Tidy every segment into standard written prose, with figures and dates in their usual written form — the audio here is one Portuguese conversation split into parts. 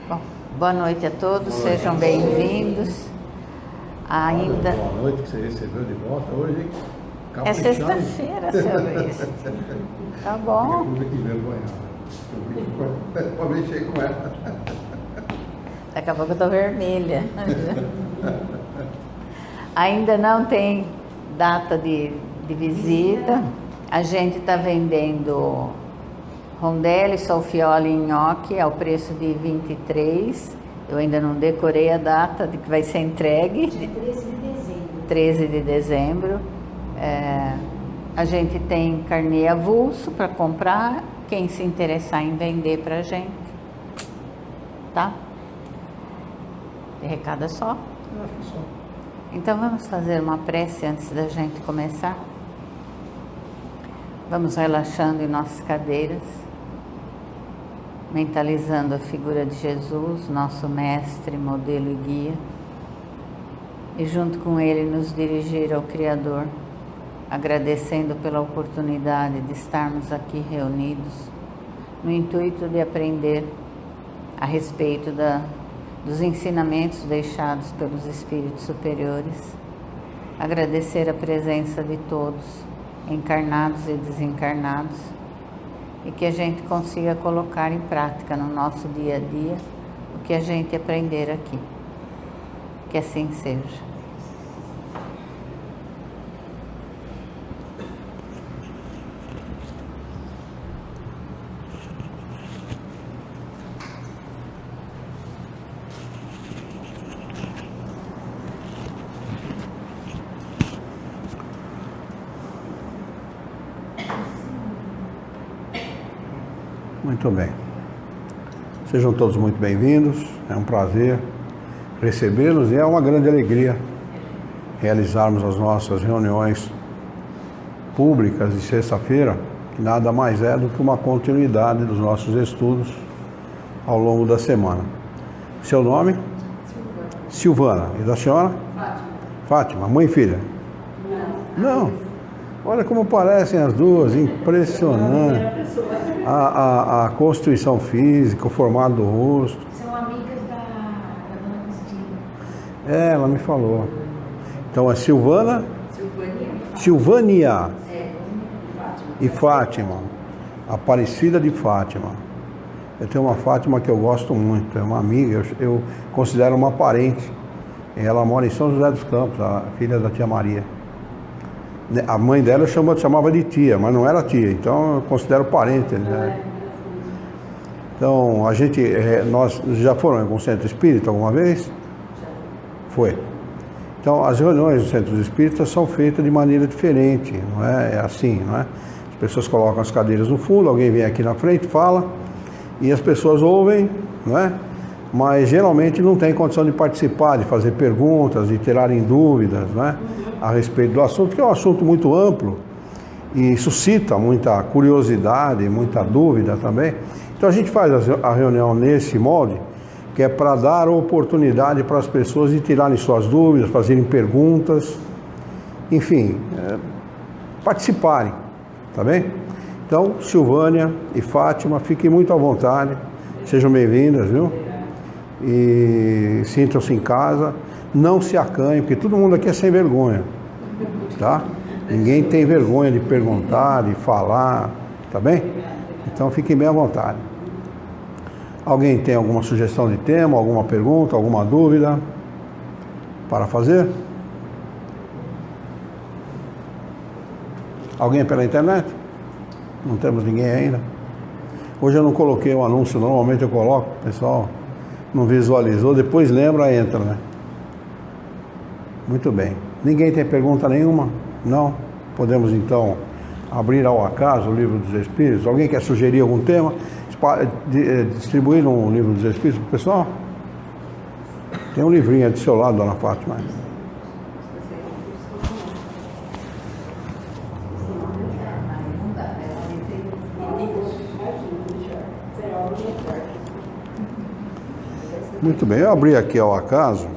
Bom, boa noite a todos, sejam bem-vindos. Ainda... Boa noite, que você recebeu de volta hoje, hein? É sexta-feira, seu Luiz. Tá bom. Fica muito envergonhado. Eu mexer com ela. Daqui a pouco eu tô vermelha. Ainda não tem data de visita. A gente está vendendo rondelli, solfioli e nhoque ao preço de 23. Eu ainda não decorei a data de que vai ser entregue. 13 de dezembro. A gente tem carnê avulso para comprar. Quem se interessar em vender para a gente, tá? De recado é só? Eu acho que só. Então vamos fazer uma prece antes da gente começar? Vamos relaxando em nossas cadeiras, mentalizando a figura de Jesus, nosso mestre, modelo e guia, e junto com ele nos dirigir ao Criador, agradecendo pela oportunidade de estarmos aqui reunidos, no intuito de aprender a respeito dos ensinamentos deixados pelos Espíritos Superiores, agradecer a presença de todos, encarnados e desencarnados, e que a gente consiga colocar em prática no nosso dia a dia o que a gente aprender aqui. Que assim seja. Muito bem. Sejam todos muito bem-vindos. É um prazer recebê-los e é uma grande alegria realizarmos as nossas reuniões públicas de sexta-feira, que nada mais é do que uma continuidade dos nossos estudos ao longo da semana. Seu nome? Silvana. E da senhora? Fátima. Mãe e filha? Não. Olha como parecem as duas, impressionante. A constituição física, o formato do rosto. São amigas da dona Cristina. Ela me falou. Então é Silvânia e Fátima. Aparecida de Fátima. Eu tenho uma Fátima que eu gosto muito, é uma amiga, eu considero uma parente. Ela mora em São José dos Campos, a filha da tia Maria. A mãe dela chamava de tia, mas não era tia, então eu considero parente, né? Então, nós já foram em algum centro espírita alguma vez? Foi. Então, as reuniões dos centros espíritas são feitas de maneira diferente, não é? É assim, não é? As pessoas colocam as cadeiras no fundo, alguém vem aqui na frente, fala, e as pessoas ouvem, não é? Mas geralmente não tem condição de participar, de fazer perguntas, de tirarem dúvidas, não é? A respeito do assunto, que é um assunto muito amplo e suscita muita curiosidade, muita dúvida também. Então a gente faz a reunião nesse molde, que é para dar oportunidade para as pessoas de tirarem suas dúvidas, fazerem perguntas, enfim, participarem, tá bem? Então, Silvânia e Fátima, fiquem muito à vontade, sejam bem-vindas, viu? E sintam-se em casa, não se acanhem, porque todo mundo aqui é sem vergonha, tá? Ninguém tem vergonha de perguntar, de falar, tá bem? Então fiquem bem à vontade. Alguém tem alguma sugestão de tema, alguma pergunta, alguma dúvida para fazer? Alguém pela internet? Não temos ninguém ainda. Hoje eu não coloquei o anúncio, normalmente eu coloco, o pessoal não visualizou, depois lembra, entra, né? Muito bem. Ninguém tem pergunta nenhuma? Não? Podemos então abrir ao acaso o Livro dos Espíritos. Alguém quer sugerir algum tema? Distribuir um Livro dos Espíritos para o pessoal? Tem um livrinho aí do seu lado, dona Fátima. Muito bem, eu abri aqui ao acaso.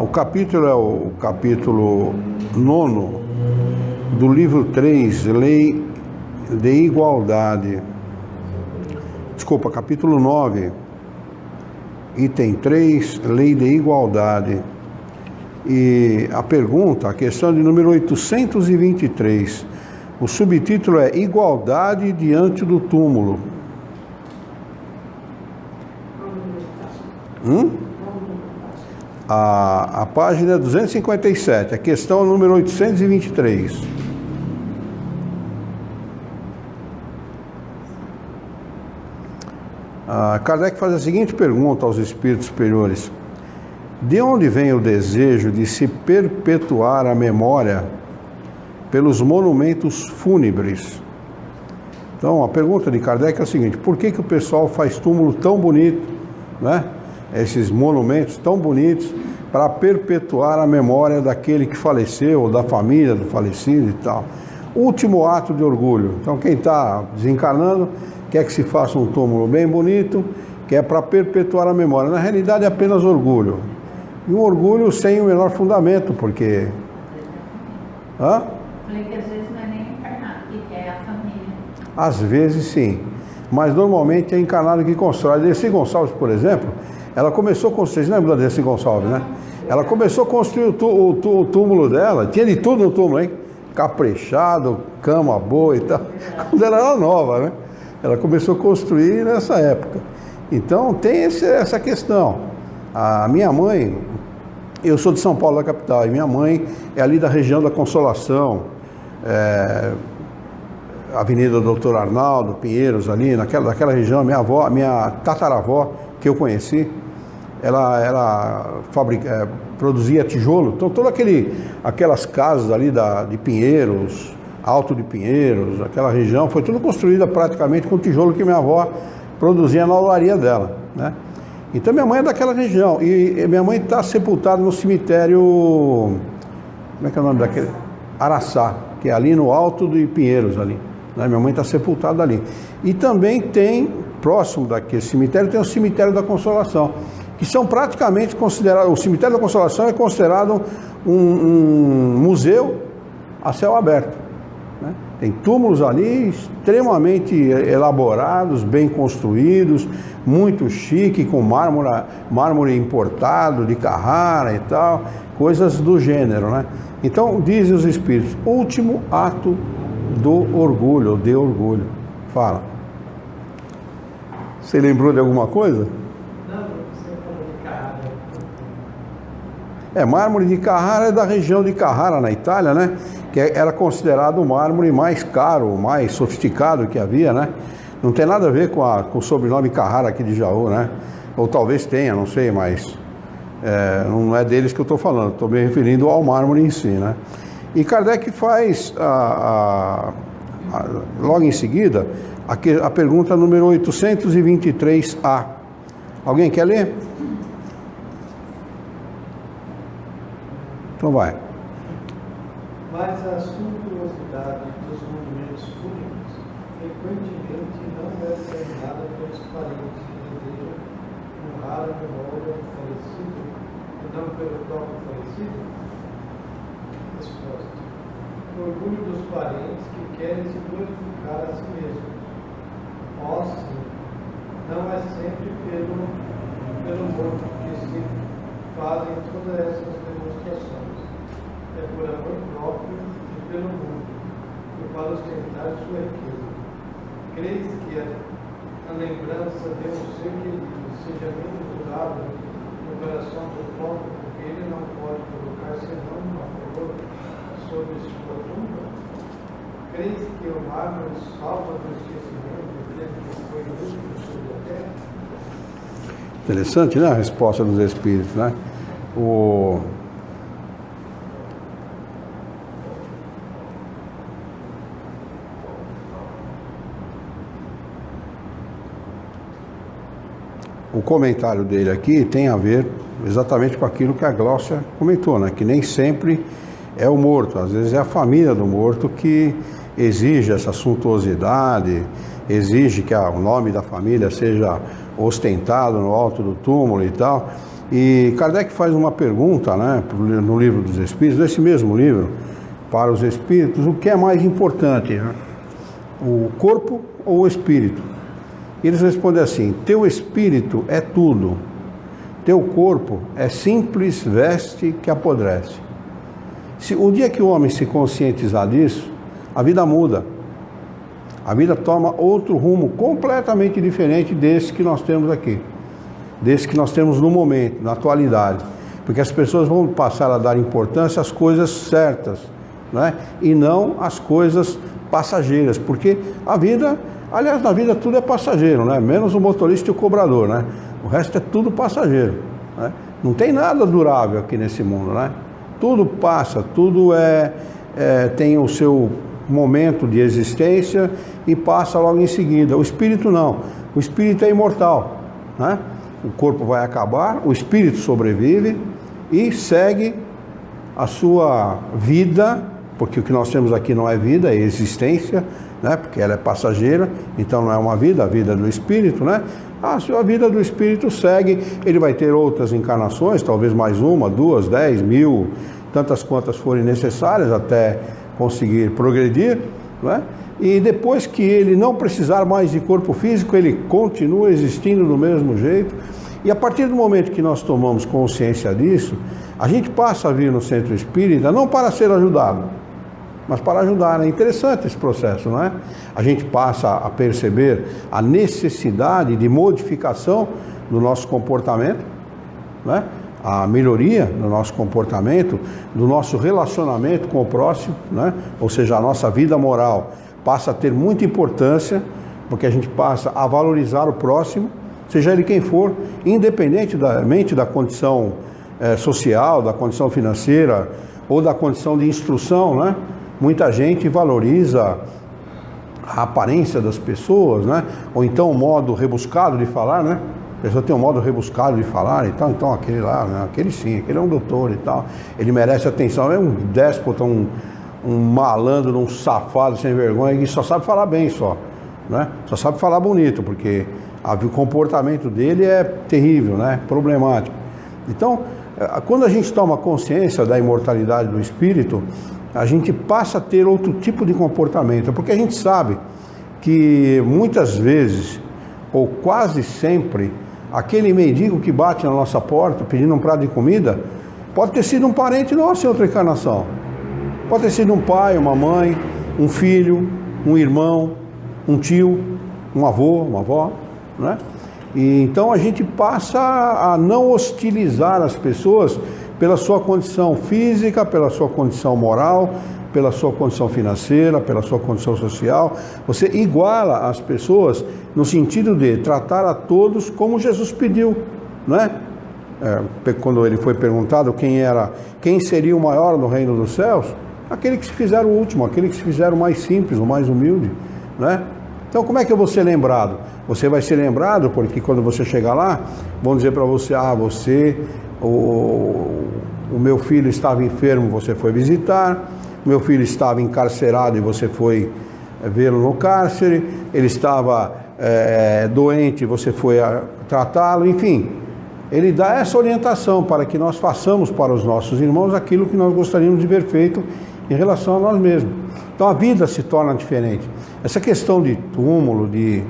O capítulo é o capítulo 9 do livro 3, Lei de Igualdade. desculpa, capítulo 9, item 3, lei de igualdade. E a pergunta, a questão de número 823, o subtítulo é Igualdade diante do túmulo. A página é 257, a questão número 823. Kardec faz a seguinte pergunta aos espíritos superiores: de onde vem o desejo de se perpetuar a memória pelos monumentos fúnebres? Então, a pergunta de Kardec é a seguinte: por que o pessoal faz túmulo tão bonito, né? Esses monumentos tão bonitos, para perpetuar a memória daquele que faleceu, ou da família do falecido e tal. Último ato de orgulho. Então, quem está desencarnando quer que se faça um túmulo bem bonito, que é para perpetuar a memória. Na realidade, é apenas orgulho. E um orgulho sem o menor fundamento, porque... Hã? Falei que às vezes não é nem encarnado, que é a família. Às vezes, sim. Mas, normalmente, é encarnado que constrói. Dercy Gonçalves, por exemplo, ela começou a construir... Vocês lembram da Dercy Gonçalves, né? Ela começou a construir o túmulo dela. Tinha de tudo no túmulo, hein? Caprichado, cama boa e tal. Quando ela era nova, né? Ela começou a construir nessa época. Então, tem essa questão. A minha mãe, eu sou de São Paulo, da capital, e minha mãe é ali da região da Consolação, Avenida Doutor Arnaldo, Pinheiros, ali, naquela região. Minha tataravó, que eu conheci, ela produzia tijolo. Então, todas aquelas casas ali de Pinheiros, Alto de Pinheiros, aquela região, foi tudo construída praticamente com tijolo que minha avó produzia na olaria dela, né? Então minha mãe é daquela região, e minha mãe está sepultada no cemitério, como é que é o nome daquele? Araçá, que é ali no Alto de Pinheiros, ali, né? Minha mãe está sepultada ali. E também tem, próximo daquele cemitério, tem o cemitério da Consolação, que são praticamente considerados, o cemitério da Consolação é considerado um museu a céu aberto, né? Tem túmulos ali extremamente elaborados, bem construídos, muito chique, com mármore importado de Carrara e tal, coisas do gênero, né? Então, dizem os espíritos, último ato do orgulho, de orgulho. Fala. Você lembrou de alguma coisa? Não, você falou de Carrara. Mármore de Carrara é da região de Carrara, na Itália, né? Que era considerado o mármore mais caro, mais sofisticado que havia, né? Não tem nada a ver com o sobrenome Carrara aqui de Jaú, né? Ou talvez tenha, não sei, mas não é deles que eu estou falando, estou me referindo ao mármore em si, né? E Kardec faz, logo em seguida, a pergunta número 823A. Alguém quer ler? Então vai. Mas a suntuosidade dos monumentos fúnebres frequentemente não é terminada pelos parentes que desejam honrar a memória do falecido e não pelo próprio falecido? Resposta: o orgulho dos parentes que querem se glorificar a si mesmos. Ó, sim, não é sempre pelo morto que se fazem todas essas demonstrações. É por amor próprio e pelo mundo, e para ostentar sua riqueza. Creis que a lembrança de um ser querido seja menos durável no coração do pobre, porque ele não pode colocar senão uma flor sobre sua tumba? Creis que o mármore salva do esquecimento aquele que foi único sobre a terra? Interessante, né, a resposta dos espíritos, né? O comentário dele aqui tem a ver exatamente com aquilo que a Gláucia comentou, né? Que nem sempre é o morto, às vezes é a família do morto que exige essa suntuosidade, exige que o nome da família seja ostentado no alto do túmulo e tal. E Kardec faz uma pergunta, né, no Livro dos Espíritos, nesse mesmo livro, para os espíritos, o que é mais importante, né? O corpo ou o espírito? E eles respondem assim: teu espírito é tudo, teu corpo é simples veste que apodrece. O dia que o homem se conscientizar disso, a vida muda. A vida toma outro rumo completamente diferente desse que nós temos aqui, desse que nós temos no momento, na atualidade. Porque as pessoas vão passar a dar importância às coisas certas, né? E não às coisas passageiras. Porque a vida, aliás, na vida tudo é passageiro, né? Menos o motorista e o cobrador, né? O resto é tudo passageiro, né? Não tem nada durável aqui nesse mundo, né? Tudo passa, tudo tem o seu momento de existência e passa logo em seguida. O espírito não. O espírito é imortal, né? O corpo vai acabar, o espírito sobrevive e segue a sua vida, porque o que nós temos aqui não é vida, é existência, né? Porque ela é passageira, então não é uma vida, a vida do espírito, né? A sua vida do espírito segue, ele vai ter outras encarnações, talvez mais uma, 2, 10, 1000, tantas quantas forem necessárias até conseguir progredir, né? E depois que ele não precisar mais de corpo físico, ele continua existindo do mesmo jeito. E a partir do momento que nós tomamos consciência disso, a gente passa a vir no centro espírita não para ser ajudado, mas para ajudar. É interessante esse processo, não é? A gente passa a perceber a necessidade de modificação do nosso comportamento, né? A melhoria do nosso comportamento, do nosso relacionamento com o próximo, né? Ou seja, a nossa vida moral passa a ter muita importância, porque a gente passa a valorizar o próximo, seja ele quem for, independentemente da condição social, da condição financeira ou da condição de instrução, né? Muita gente valoriza a aparência das pessoas, né? Ou então o modo rebuscado de falar, né? A pessoa tem um modo rebuscado de falar e tal, então aquele lá, né? Aquele sim, aquele é um doutor e tal, ele merece atenção, é um déspota, um malandro, um safado sem vergonha que só sabe falar bem só, né? Só sabe falar bonito, porque o comportamento dele é terrível, né? Problemático. Então, quando a gente toma consciência da imortalidade do espírito, a gente passa a ter outro tipo de comportamento, porque a gente sabe que muitas vezes, ou quase sempre, aquele mendigo que bate na nossa porta pedindo um prato de comida, pode ter sido um parente nosso em outra encarnação. Pode ter sido um pai, uma mãe, um filho, um irmão, um tio, um avô, uma avó, né? E então a gente passa a não hostilizar as pessoas pela sua condição física, pela sua condição moral, pela sua condição financeira, pela sua condição social. Você iguala as pessoas no sentido de tratar a todos como Jesus pediu, né? Quando ele foi perguntado quem seria o maior no reino dos céus, aquele que se fizer o último, aquele que se fizer o mais simples, o mais humilde, né? Então como é que eu vou ser lembrado? Você vai ser lembrado porque quando você chegar lá, vão dizer para você: o meu filho estava enfermo, você foi visitar, meu filho estava encarcerado e você foi vê-lo no cárcere, ele estava doente, você foi tratá-lo, enfim. Ele dá essa orientação para que nós façamos para os nossos irmãos aquilo que nós gostaríamos de ver feito em relação a nós mesmos. Então a vida se torna diferente. Essa questão de túmulo, de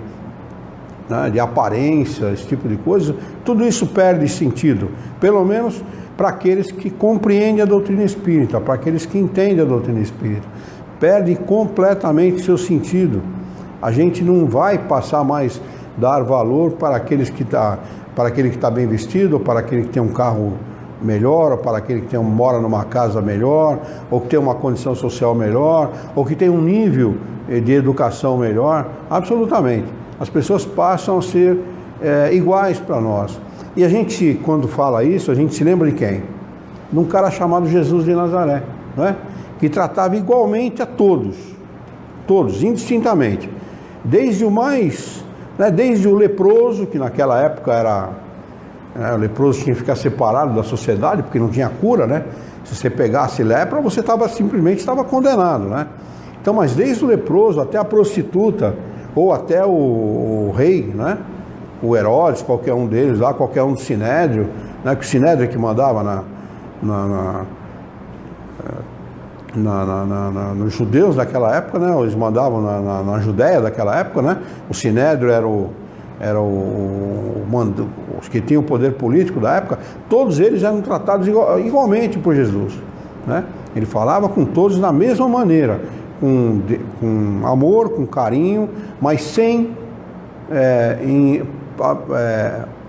aparência, esse tipo de coisa, tudo isso perde sentido, pelo menos para aqueles que compreendem a doutrina espírita, para aqueles que entendem a doutrina espírita. Perde completamente seu sentido. A gente não vai passar mais dar valor para aquele que está bem vestido, ou para aquele que tem um carro melhor, ou para aquele que mora numa casa melhor, ou que tem uma condição social melhor, ou que tem um nível de educação melhor. Absolutamente. As pessoas passam a ser iguais para nós. E a gente, quando fala isso, a gente se lembra de quem? De um cara chamado Jesus de Nazaré, não é? Que tratava igualmente a todos, indistintamente. Desde o mais, desde o leproso, que naquela época o leproso tinha que ficar separado da sociedade, porque não tinha cura, né? Se você pegasse lepra, você simplesmente estava condenado, né? Então, mas desde o leproso até a prostituta, ou até o rei, né? O Herodes, qualquer um deles lá, qualquer um do Sinédrio, né? Que o Sinédrio é que mandava nos judeus daquela época, né? Eles mandavam na Judéia daquela época, né? O Sinédrio era os que tinham o poder político da época, todos eles eram tratados igualmente por Jesus, né? Ele falava com todos da mesma maneira, com amor, com carinho, mas sem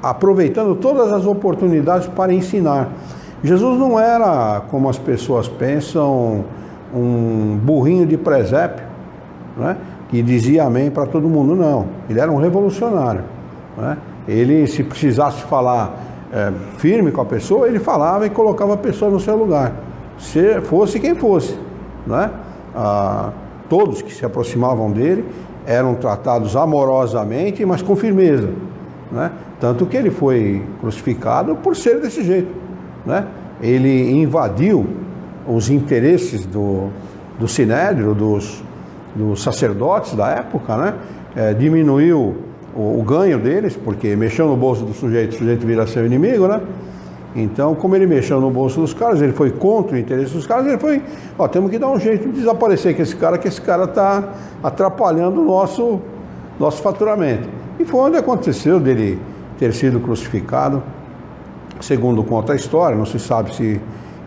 aproveitando todas as oportunidades para ensinar. Jesus não era, como as pessoas pensam, um burrinho de presépio, né, que dizia amém para todo mundo, não. Ele era um revolucionário, né? Ele, se precisasse falar firme com a pessoa, ele falava e colocava a pessoa no seu lugar, se fosse quem fosse, né? Todos que se aproximavam dele eram tratados amorosamente, mas com firmeza, né? Tanto que ele foi crucificado por ser desse jeito, né? Ele invadiu os interesses do sinédrio, dos sacerdotes da época, né? Diminuiu o ganho deles, porque mexeu no bolso do sujeito, o sujeito vira seu inimigo, né? Então, como ele mexeu no bolso dos caras, ele foi contra o interesse dos caras, ele foi, temos que dar um jeito de desaparecer que esse cara está atrapalhando o nosso faturamento. E foi onde aconteceu dele ter sido crucificado, segundo conta a história. Não se sabe se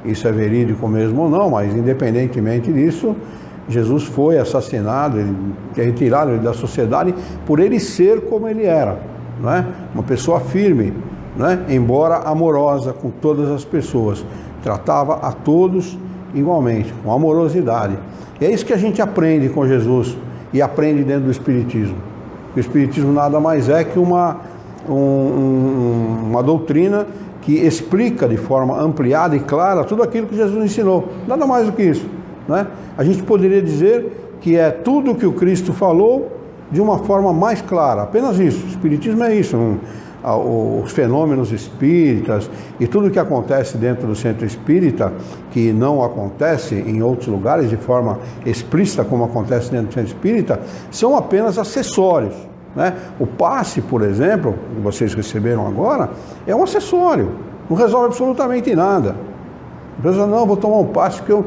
isso é verídico mesmo ou não, mas independentemente disso, Jesus foi assassinado, retiraram ele da sociedade por ele ser como ele era, né? Uma pessoa firme, né? Embora amorosa com todas as pessoas, tratava a todos igualmente, com amorosidade. E é isso que a gente aprende com Jesus e aprende dentro do Espiritismo. O Espiritismo nada mais é que uma doutrina que explica de forma ampliada e clara tudo aquilo que Jesus ensinou, nada mais do que isso, né? A gente poderia dizer que é tudo o que o Cristo falou de uma forma mais clara, apenas isso. O Espiritismo é isso, os fenômenos espíritas e tudo o que acontece dentro do centro espírita, que não acontece em outros lugares de forma explícita como acontece dentro do centro espírita, são apenas acessórios, né? O passe, por exemplo, que vocês receberam agora, é um acessório, não resolve absolutamente nada. A pessoa, não, vou tomar um passe que eu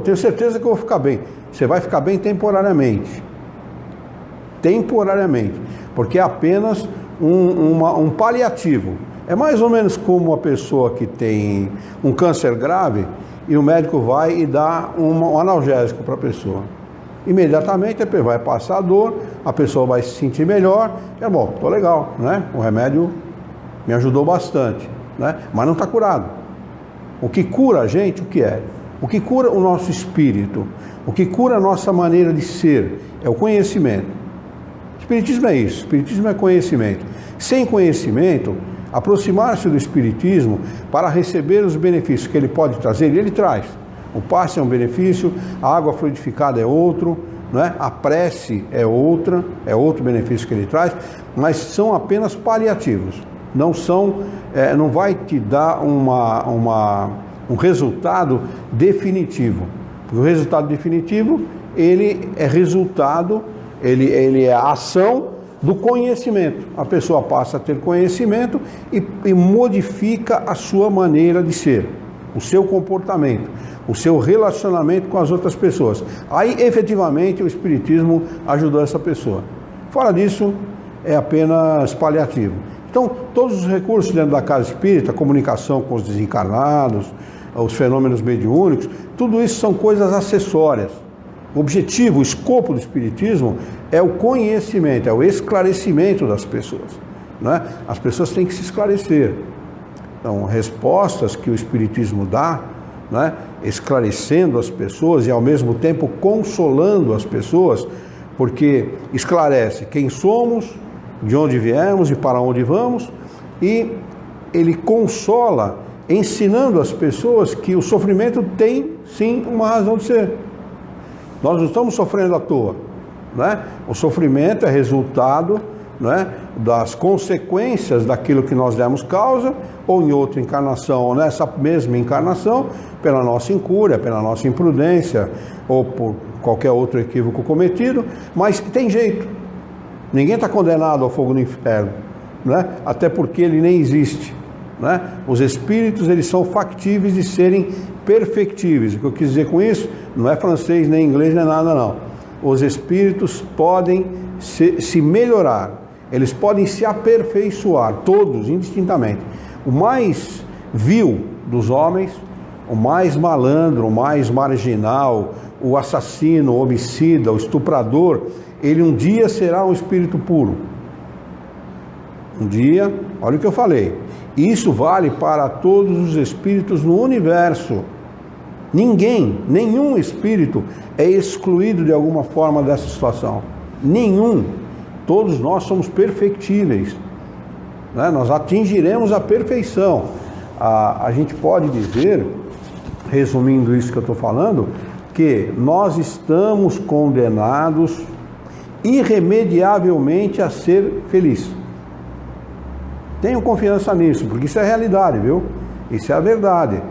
tenho certeza que eu vou ficar bem. Você vai ficar bem temporariamente. Temporariamente. Porque é apenas um paliativo. É mais ou menos como uma pessoa que tem um câncer grave e o médico vai e dá um analgésico para a pessoa. Imediatamente vai passar a dor, a pessoa vai se sentir melhor. Bom, estou legal, né? O remédio me ajudou bastante, né? Mas não está curado. O que cura a gente, o que é? O que cura o nosso espírito, o que cura a nossa maneira de ser, é o conhecimento. O Espiritismo é isso, o Espiritismo é conhecimento. Sem conhecimento, aproximar-se do Espiritismo para receber os benefícios que ele pode trazer, ele traz. O passe é um benefício, a água fluidificada é outro, né? A prece é outro benefício que ele traz, mas são apenas paliativos. Não vai te dar um resultado definitivo. Porque o resultado definitivo, ele é resultado, ele é a ação do conhecimento. A pessoa passa a ter conhecimento e modifica a sua maneira de ser, o seu comportamento, o seu relacionamento com as outras pessoas. Aí, efetivamente, o Espiritismo ajudou essa pessoa. Fora disso, é apenas paliativo. Então, todos os recursos dentro da casa espírita, a comunicação com os desencarnados, os fenômenos mediúnicos, tudo isso são coisas acessórias. O objetivo, o escopo do Espiritismo é o conhecimento, é o esclarecimento das pessoas, né? As pessoas têm que se esclarecer. Então, respostas que o Espiritismo dá, né? Esclarecendo as pessoas e ao mesmo tempo consolando as pessoas, porque esclarece quem somos, de onde viemos e para onde vamos, e ele consola, ensinando as pessoas que o sofrimento tem sim uma razão de ser. Nós não estamos sofrendo à toa, né? O sofrimento é resultado, né, das consequências daquilo que nós demos causa, ou em outra encarnação, ou nessa mesma encarnação, pela nossa incúria, pela nossa imprudência, ou por qualquer outro equívoco cometido, mas tem jeito. Ninguém está condenado ao fogo do inferno, né? Até porque ele nem existe, né? Os espíritos, eles são factíveis de serem perfectíveis. O que eu quis dizer com isso não é francês, nem inglês, nem nada, não. Os espíritos podem se melhorar, eles podem se aperfeiçoar, todos, indistintamente. O mais vil dos homens, o mais malandro, o mais marginal, o assassino, o homicida, o estuprador, ele um dia será um espírito puro. Um dia, olha o que eu falei, isso vale para todos os espíritos no universo. Ninguém, nenhum espírito é excluído de alguma forma dessa situação. Nenhum. Todos nós somos perfectíveis, né? Nós atingiremos a perfeição. A gente pode dizer, resumindo isso que eu estou falando, que nós estamos condenados irremediavelmente a ser felizes. Tenham confiança nisso, porque isso é realidade, viu? Isso é a verdade.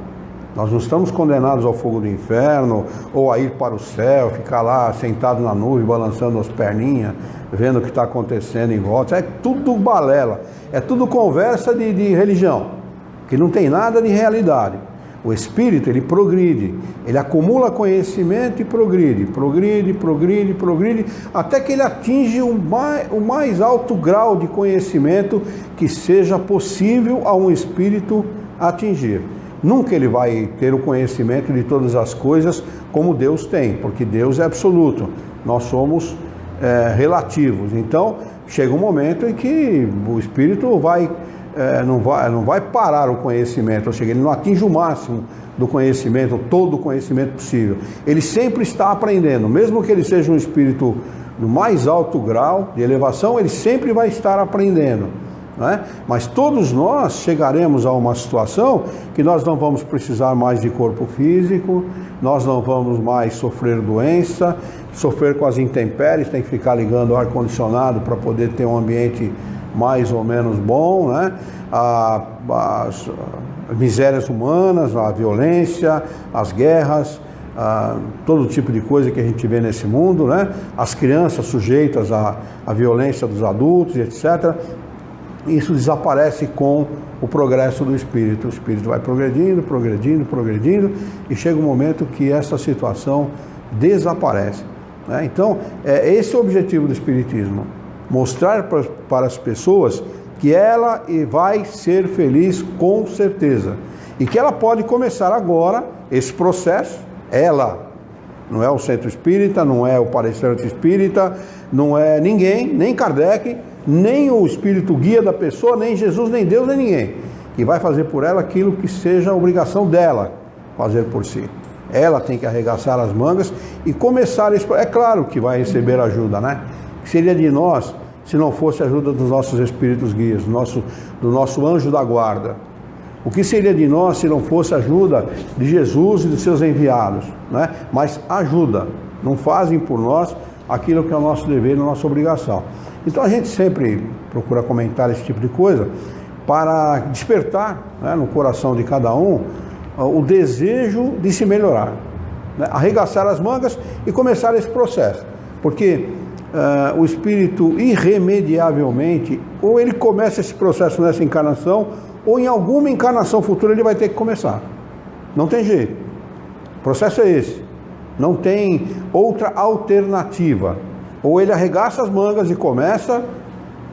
Nós não estamos condenados ao fogo do inferno, ou a ir para o céu, ficar lá sentado na nuvem, balançando as perninhas, vendo o que está acontecendo em volta. É tudo balela, é tudo conversa de religião, que não tem nada de realidade. O espírito, ele progride, ele acumula conhecimento e progride, até que ele atinge o mais alto grau de conhecimento que seja possível a um espírito atingir. Nunca ele vai ter o conhecimento de todas as coisas como Deus tem, porque Deus é absoluto, nós somos relativos. Então, chega um momento em que o espírito não vai parar o conhecimento, ou seja, ele não atinge o máximo do conhecimento, todo o conhecimento possível. Ele sempre está aprendendo, mesmo que ele seja um espírito no mais alto grau de elevação, ele sempre vai estar aprendendo, né? Mas todos nós chegaremos a uma situação que nós não vamos precisar mais de corpo físico, nós não vamos mais sofrer doença, sofrer com as intempéries, tem que ficar ligando o ar-condicionado para poder ter um ambiente mais ou menos bom, né? As misérias humanas, a violência, as guerras, todo tipo de coisa que a gente vê nesse mundo, né? As crianças sujeitas à violência dos adultos, etc. Isso desaparece com o progresso do espírito. O espírito vai progredindo, e chega um momento que essa situação desaparece, né? Então, esse é o objetivo do espiritismo. Mostrar para as pessoas que ela vai ser feliz com certeza. E que ela pode começar agora esse processo, ela. Não é o centro espírita, não é o palestrante espírita, não é ninguém, nem Kardec, nem o espírito guia da pessoa, nem Jesus, nem Deus, nem ninguém. Que vai fazer por ela aquilo que seja a obrigação dela fazer por si. Ela tem que arregaçar as mangas e começar isso. É claro que vai receber ajuda, né? Que seria de nós se não fosse a ajuda dos nossos espíritos guias, do nosso anjo da guarda? O que seria de nós se não fosse a ajuda de Jesus e dos seus enviados, né? Mas ajuda, não fazem por nós aquilo que é o nosso dever e a nossa obrigação. Então a gente sempre procura comentar esse tipo de coisa para despertar, né, no coração de cada um o desejo de se melhorar, né? Arregaçar as mangas e começar esse processo, porque o espírito irremediavelmente, ou ele começa esse processo nessa encarnação, ou em alguma encarnação futura ele vai ter que começar. Não tem jeito. O processo é esse. Não tem outra alternativa. Ou ele arregaça as mangas e começa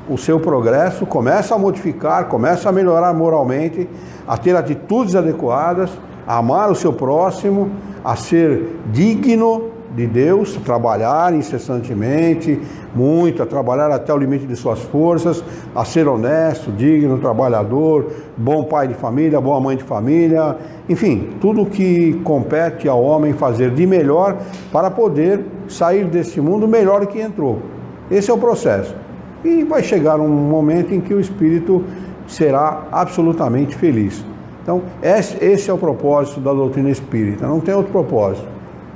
o seu progresso, começa a modificar, começa a melhorar moralmente, a ter atitudes adequadas, a amar o seu próximo, a ser digno de Deus, a trabalhar incessantemente, muito, a trabalhar até o limite de suas forças, a ser honesto, digno, trabalhador, bom pai de família, boa mãe de família, enfim, tudo que compete ao homem fazer de melhor para poder sair desse mundo melhor do que entrou. Esse é o processo. E vai chegar um momento em que o espírito será absolutamente feliz. Então, esse é o propósito da doutrina espírita, não tem outro propósito.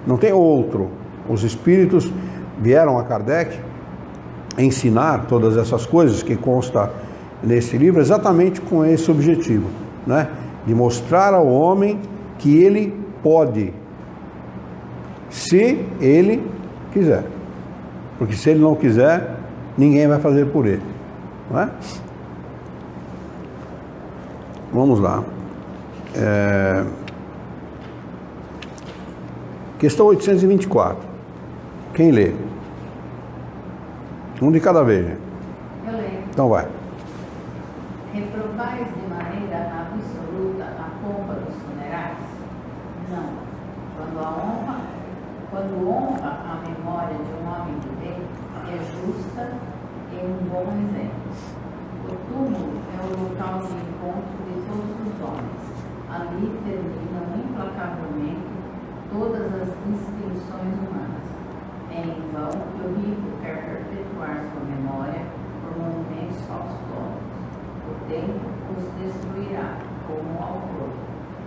Não tem outro. Os espíritos vieram a Kardec ensinar todas essas coisas que consta nesse livro exatamente com esse objetivo, né? De mostrar ao homem que ele pode, se ele quiser. Porque se ele não quiser, ninguém vai fazer por ele, não é? Vamos lá. Questão 824. Quem lê? Um de cada vez. Eu leio. Então vai. Reprovais de maneira absoluta a pompa dos funerais? Não. Quando honra a memória de um homem de bem, é justa e um bom exemplo. O túmulo é o local de encontro de todos os homens. Ali terminam implacavelmente todas as distinções humanas. É em vão que o rico quer perpetuar sua memória por monumentos faustosos. O tempo os destruirá, como um autor,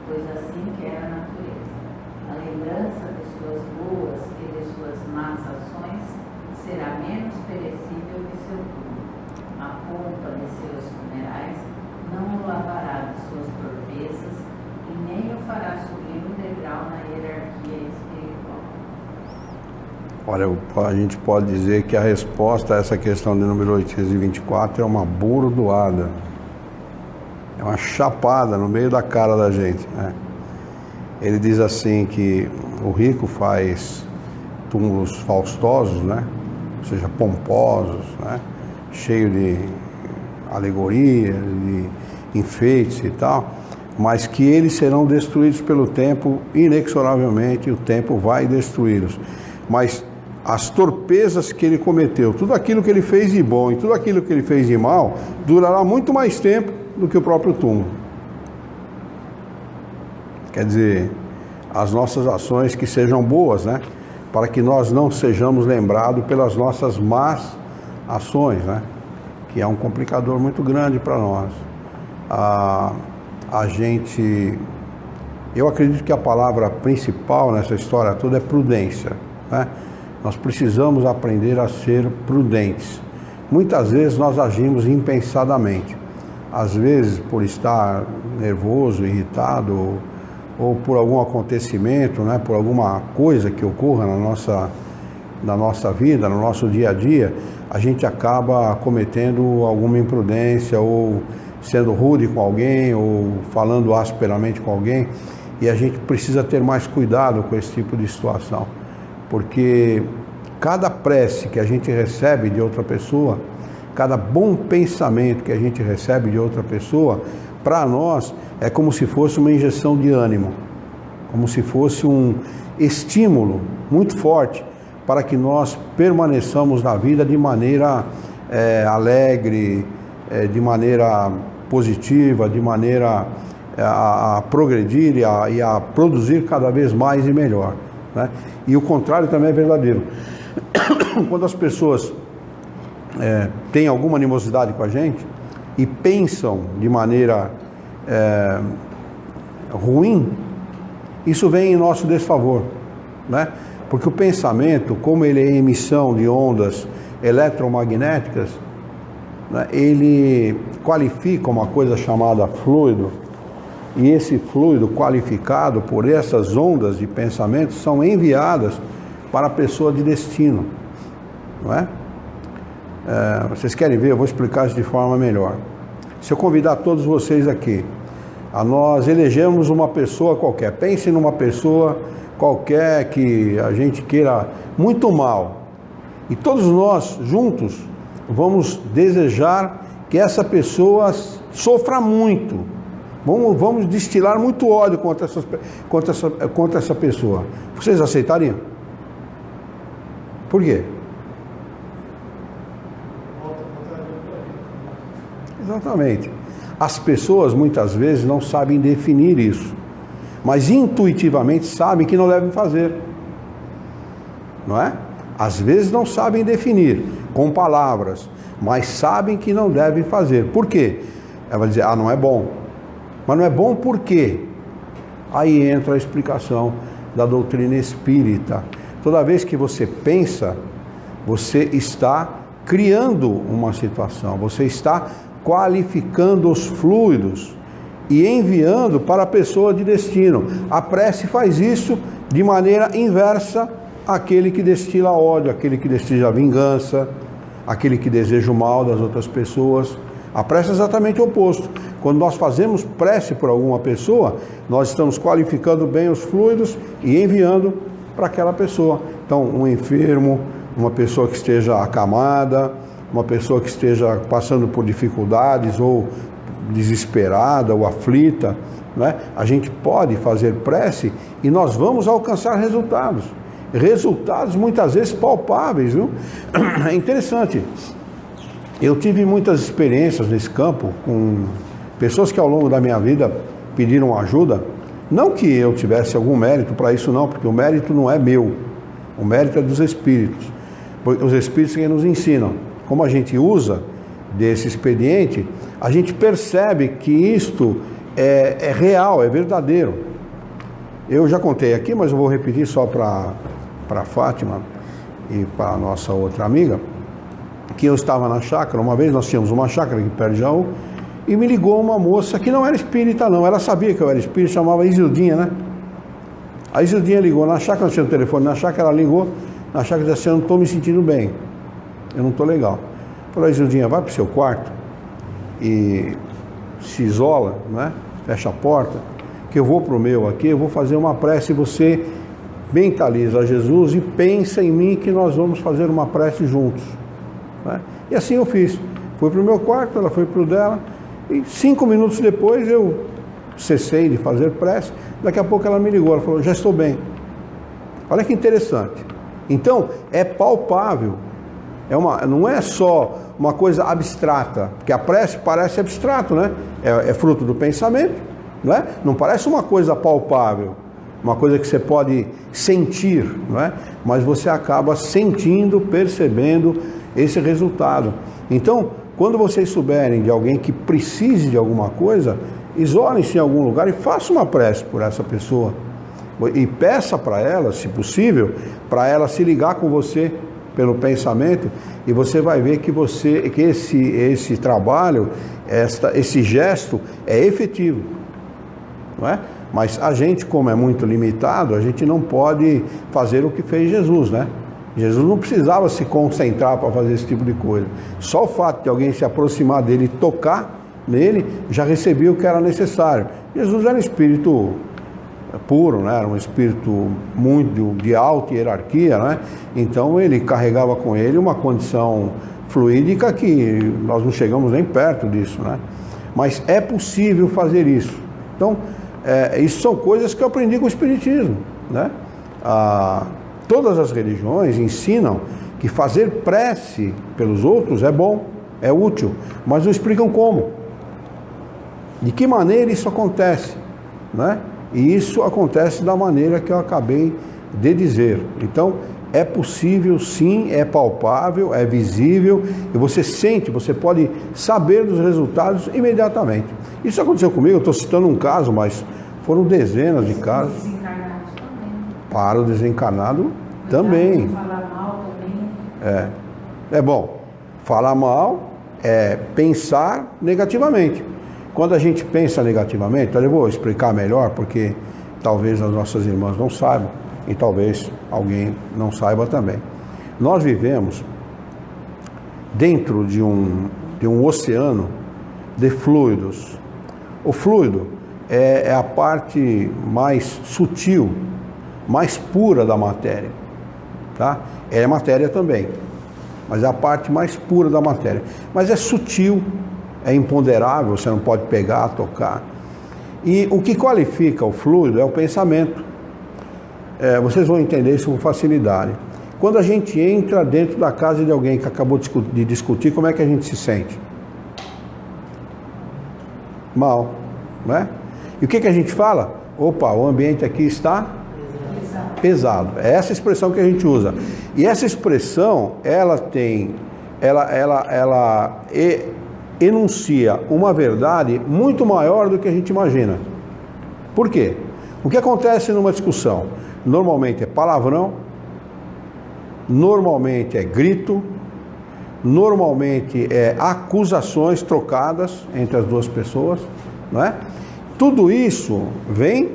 pois assim quer a natureza. A lembrança de suas boas e de suas más ações será menos perecível que seu túmulo. A pompa de seus funerais não o lavará de suas torpezas e nem o fará subir um degrau na hierarquia espiritual. Olha, a gente pode dizer que a resposta a essa questão de número 824 é uma burdoada. É uma chapada no meio da cara da gente, né? Ele diz assim que o rico faz túmulos faustosos, né? Ou seja, pomposos, né? Cheio de alegorias, de enfeites e tal, mas que eles serão destruídos pelo tempo, inexoravelmente, o tempo vai destruí-los. Mas as torpezas que ele cometeu, tudo aquilo que ele fez de bom e tudo aquilo que ele fez de mal, durará muito mais tempo do que o próprio túmulo. Quer dizer, as nossas ações que sejam boas, né? Para que nós não sejamos lembrados pelas nossas más ações, né? Que é um complicador muito grande para nós. Eu acredito que a palavra principal nessa história toda é prudência, né? Nós precisamos aprender a ser prudentes. Muitas vezes nós agimos impensadamente. Às vezes por estar nervoso, irritado, ou por algum acontecimento, né, por alguma coisa que ocorra na nossa vida, no nosso dia a dia, a gente acaba cometendo alguma imprudência, ou sendo rude com alguém, ou falando asperamente com alguém, e a gente precisa ter mais cuidado com esse tipo de situação, porque cada prece que a gente recebe de outra pessoa, cada bom pensamento que a gente recebe de outra pessoa, para nós é como se fosse uma injeção de ânimo, como se fosse um estímulo muito forte para que nós permaneçamos na vida de maneira alegre, de maneira positiva, de maneira a progredir e a produzir cada vez mais e melhor, né? E o contrário também é verdadeiro. Quando as pessoas têm alguma animosidade com a gente e pensam de maneira ruim, isso vem em nosso desfavor, né? Porque o pensamento, como ele é emissão de ondas eletromagnéticas, né, ele qualifica uma coisa chamada fluido, e esse fluido qualificado por essas ondas de pensamento são enviadas para a pessoa de destino, não é? Vocês querem ver? Eu vou explicar isso de forma melhor. Se eu convidar todos vocês aqui, nós elegemos uma pessoa qualquer, pense numa pessoa qualquer que a gente queira muito mal, e todos nós juntos vamos desejar que essa pessoa sofra muito, vamos destilar muito ódio contra essa pessoa. Vocês aceitariam? Por quê? Exatamente. As pessoas muitas vezes não sabem definir isso, mas intuitivamente sabem que não devem fazer, não é? Às vezes não sabem definir com palavras, mas sabem que não devem fazer. Por quê? Ela vai dizer, não é bom. Mas não é bom por quê? Aí entra a explicação da doutrina espírita. Toda vez que você pensa, você está criando uma situação, você está qualificando os fluidos e enviando para a pessoa de destino. A prece faz isso de maneira inversa àquele que destila ódio, aquele que destila vingança, aquele que deseja o mal das outras pessoas. A prece é exatamente o oposto. Quando nós fazemos prece por alguma pessoa, nós estamos qualificando bem os fluidos e enviando para aquela pessoa. Então, um enfermo, uma pessoa que esteja acamada, uma pessoa que esteja passando por dificuldades ou desesperada ou aflita, né? A gente pode fazer prece e nós vamos alcançar resultados. Resultados muitas vezes palpáveis, viu? É interessante. Eu tive muitas experiências nesse campo com pessoas que ao longo da minha vida pediram ajuda. Não que eu tivesse algum mérito para isso não, porque o mérito não é meu. O mérito é dos Espíritos. Os Espíritos que nos ensinam. Como a gente usa desse expediente, a gente percebe que isto é real, é verdadeiro. Eu já contei aqui, mas eu vou repetir só para Fátima e para a nossa outra amiga, que eu estava na chácara, uma vez nós tínhamos uma chácara aqui perto de Jaú, e me ligou uma moça que não era espírita não, ela sabia que eu era espírita, chamava Isildinha, né? A Isildinha ligou na chácara, nós tínhamos o telefone na chácara, ela ligou na chácara e disse assim, eu não estou me sentindo bem, eu não estou legal. Falou, Isildinha, vai para o seu quarto e se isola, né? Fecha a porta, que eu vou para o meu aqui, eu vou fazer uma prece e você mentaliza Jesus e pensa em mim que nós vamos fazer uma prece juntos, né? E assim eu fiz. Fui para o meu quarto, ela foi para o dela, e 5 minutos depois eu cessei de fazer prece. Daqui a pouco ela me ligou, ela falou, já estou bem. Olha que interessante. Então, é palpável. Não é só uma coisa abstrata, porque a prece parece abstrato, né? É fruto do pensamento, não é? Não parece uma coisa palpável, uma coisa que você pode sentir, não é? Mas você acaba sentindo, percebendo esse resultado. Então, quando vocês souberem de alguém que precise de alguma coisa, isolem-se em algum lugar e façam uma prece por essa pessoa. E peça para ela, se possível, para ela se ligar com você pelo pensamento, e você vai ver que esse trabalho, esse gesto é efetivo, não é? Mas a gente, como é muito limitado, a gente não pode fazer o que fez Jesus, né? Jesus não precisava se concentrar para fazer esse tipo de coisa. Só o fato de alguém se aproximar dele e tocar nele, já recebia o que era necessário. Jesus era um espírito puro, né? Era um espírito muito de alta hierarquia, né? Então ele carregava com ele uma condição fluídica que nós não chegamos nem perto disso, né? Mas é possível fazer isso. Então, isso são coisas que eu aprendi com o Espiritismo, né? Todas as religiões ensinam que fazer prece pelos outros é bom, é útil, mas não explicam como. De que maneira isso acontece, né? E isso acontece da maneira que eu acabei de dizer. Então, é possível sim, é palpável, é visível, e você sente, você pode saber dos resultados imediatamente. Isso aconteceu comigo, eu estou citando um caso, mas foram dezenas de casos. Desencarnados também. Para o desencarnado também. Falar mal também. É bom, falar mal é pensar negativamente. Quando a gente pensa negativamente, eu vou explicar melhor, porque talvez as nossas irmãs não saibam, e talvez alguém não saiba também. Nós vivemos dentro de um oceano de fluidos. O fluido é a parte mais sutil, mais pura da matéria, tá? É matéria também, mas é a parte mais pura da matéria. Mas é sutil, é imponderável, você não pode pegar, tocar. E o que qualifica o fluido é o pensamento. Vocês vão entender isso com facilidade. Quando a gente entra dentro da casa de alguém que acabou de discutir, como é que a gente se sente? Mal, não é? E o que a gente fala? Opa, o ambiente aqui está pesado. É essa expressão que a gente usa. E essa expressão, ela enuncia uma verdade muito maior do que a gente imagina. Por quê? O que acontece numa discussão? Normalmente é palavrão, normalmente é grito, normalmente é acusações trocadas entre as duas pessoas, não é? Tudo isso vem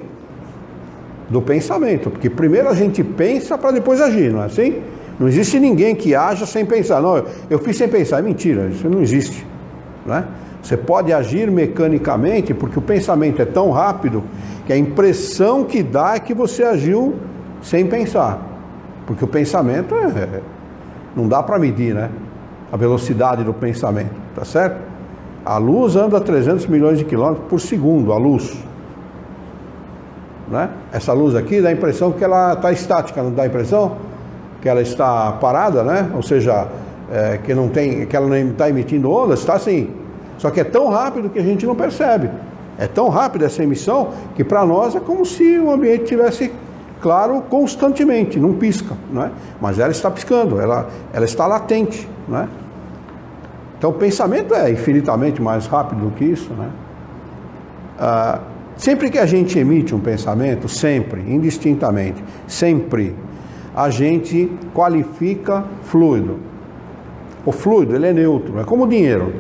do pensamento, porque primeiro a gente pensa para depois agir, não é assim? Não existe ninguém que haja sem pensar. Não, eu fiz sem pensar, é mentira, isso não existe. Né? Você pode agir mecanicamente porque o pensamento é tão rápido que a impressão que dá é que você agiu sem pensar, porque o pensamento não dá para medir, né? a velocidade do pensamento, tá certo? A luz anda a 300 milhões de quilômetros por segundo, a luz. Né? Essa luz aqui dá a impressão que ela está estática, não dá a impressão? Que ela está parada, né? Ou seja, que ela não está emitindo ondas, está assim. Só que é tão rápido que a gente não percebe. É tão rápida essa emissão que para nós é como se o ambiente tivesse claro constantemente, não pisca, não é? Mas ela está piscando, ela está latente, não é? Então o pensamento é infinitamente mais rápido do que isso, né? Sempre que a gente emite um pensamento, sempre, indistintamente, sempre, a gente qualifica fluido. O fluido, ele é neutro, é como o dinheiro.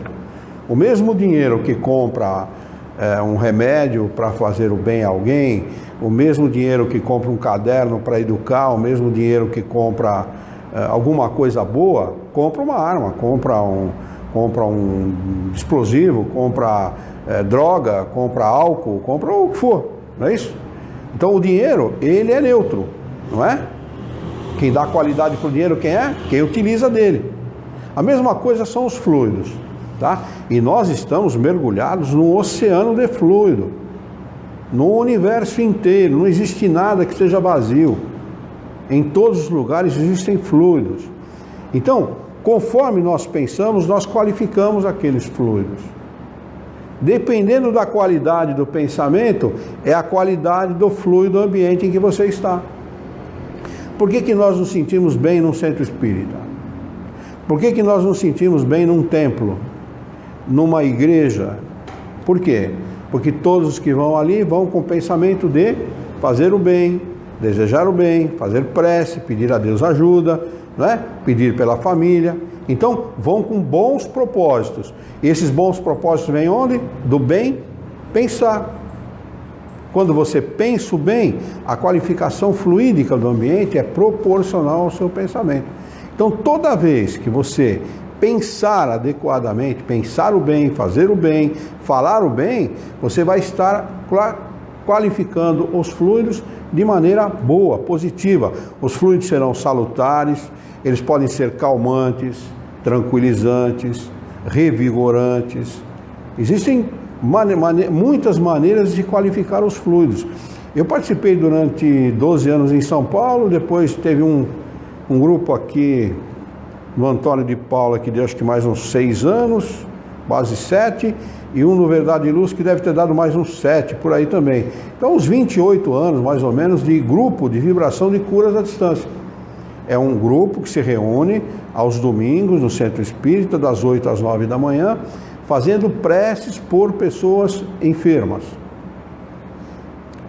O mesmo dinheiro que compra um remédio para fazer o bem a alguém, o mesmo dinheiro que compra um caderno para educar, o mesmo dinheiro que compra alguma coisa boa, compra uma arma, compra um explosivo, compra droga, compra álcool, compra o que for, não é isso? Então o dinheiro, ele é neutro, não é? Quem dá qualidade para o dinheiro, quem é? Quem utiliza dele. A mesma coisa são os fluidos. Tá? E nós estamos mergulhados num oceano de fluido, no universo inteiro, não existe nada que seja vazio, em todos os lugares existem fluidos. Então, conforme nós pensamos, nós qualificamos aqueles fluidos. Dependendo da qualidade do pensamento, é a qualidade do fluido ambiente em que você está. Por que nós nos sentimos bem num centro espírita? Por que nós nos sentimos bem num templo? Numa igreja? Por quê? Porque todos os que vão ali vão com o pensamento de fazer o bem, desejar o bem, fazer prece, pedir a Deus ajuda, não é? Pedir pela família. Então vão com bons propósitos. E esses bons propósitos vêm onde? Do bem pensar. Quando você pensa o bem, a qualificação fluídica do ambiente é proporcional ao seu pensamento. Então toda vez que você pensar adequadamente, pensar o bem, fazer o bem, falar o bem, você vai estar qualificando os fluidos de maneira boa, positiva. Os fluidos serão salutares, eles podem ser calmantes, tranquilizantes, revigorantes. Existem muitas maneiras de qualificar os fluidos. Eu participei durante 12 anos em São Paulo, depois teve um grupo aqui no Antônio de Paula, que deu acho que mais uns 6 anos, quase 7, e um no Verdade e Luz, que deve ter dado mais uns 7, por aí também. Então, uns 28 anos, mais ou menos, de grupo de vibração de curas à distância. É um grupo que se reúne aos domingos, no Centro Espírita, das 8 às 9 da manhã, fazendo preces por pessoas enfermas.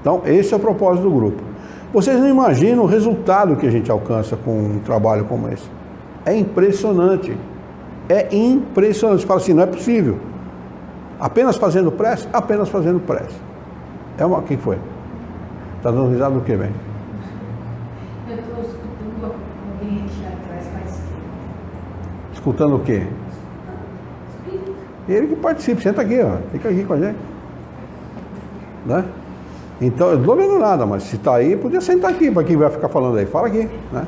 Então, esse é o propósito do grupo. Vocês não imaginam o resultado que a gente alcança com um trabalho como esse. É impressionante. É impressionante. Você fala assim, não é possível. Apenas fazendo prece? Apenas fazendo prece. Quem foi? Está dando risada do que, bem? Eu estou escutando alguém aqui atrás faz tempo. Escutando o quê? Espírito. Ele que participa. Senta aqui, ó. Fica aqui com a gente. Né? Então, eu não estou vendo nada, mas se está aí, podia sentar aqui, para quem vai ficar falando aí. Fala aqui, né?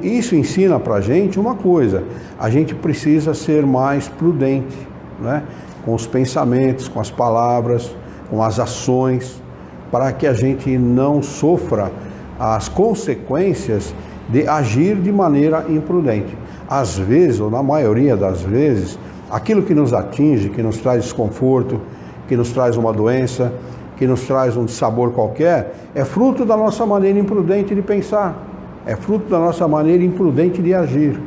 Isso ensina para a gente uma coisa: a gente precisa ser mais prudente, né? Com os pensamentos, com as palavras, com as ações, para que a gente não sofra as consequências de agir de maneira imprudente. Às vezes, ou na maioria das vezes, aquilo que nos atinge, que nos traz desconforto, que nos traz uma doença, que nos traz um dissabor qualquer, é fruto da nossa maneira imprudente de pensar, é fruto da nossa maneira imprudente de agir,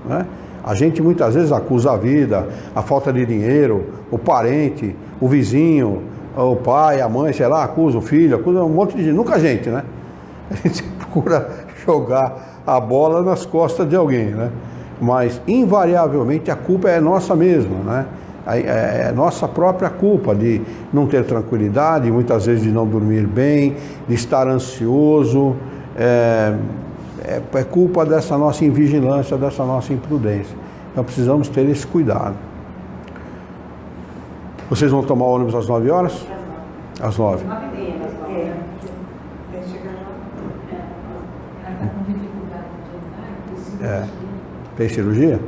né? A gente muitas vezes acusa a vida, a falta de dinheiro, o parente, o vizinho, o pai, a mãe, sei lá, acusa o filho, acusa um monte de gente, nunca a gente, né? A gente procura jogar a bola nas costas de alguém, né? Mas invariavelmente a culpa é nossa mesma, né? É nossa própria culpa de não ter tranquilidade, muitas vezes de não dormir bem, de estar ansioso, é culpa dessa nossa invigilância, dessa nossa imprudência. Então precisamos ter esse cuidado. Vocês vão tomar ônibus às 9 horas? Às 9. 9h30, Vai chegar lá. ela está com dificuldade. É. Fez cirurgia?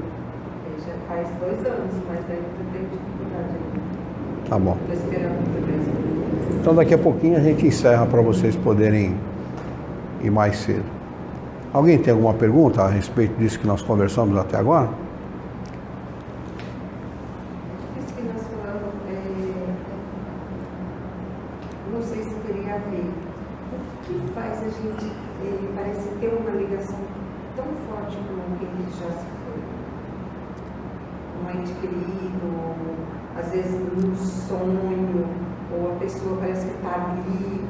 Já faz 2 anos, mas ainda tem dificuldade ainda. Tá bom. Estou esperando fazer isso. Então daqui a pouquinho a gente encerra para vocês poderem ir mais cedo. Alguém tem alguma pergunta a respeito disso que nós conversamos até agora? Isso que nós falamos, não sei se teria a ver. O que faz a gente, parece ter uma ligação tão forte com alguém que já se foi? Um ente querido, às vezes num sonho, ou a pessoa parece que está ali,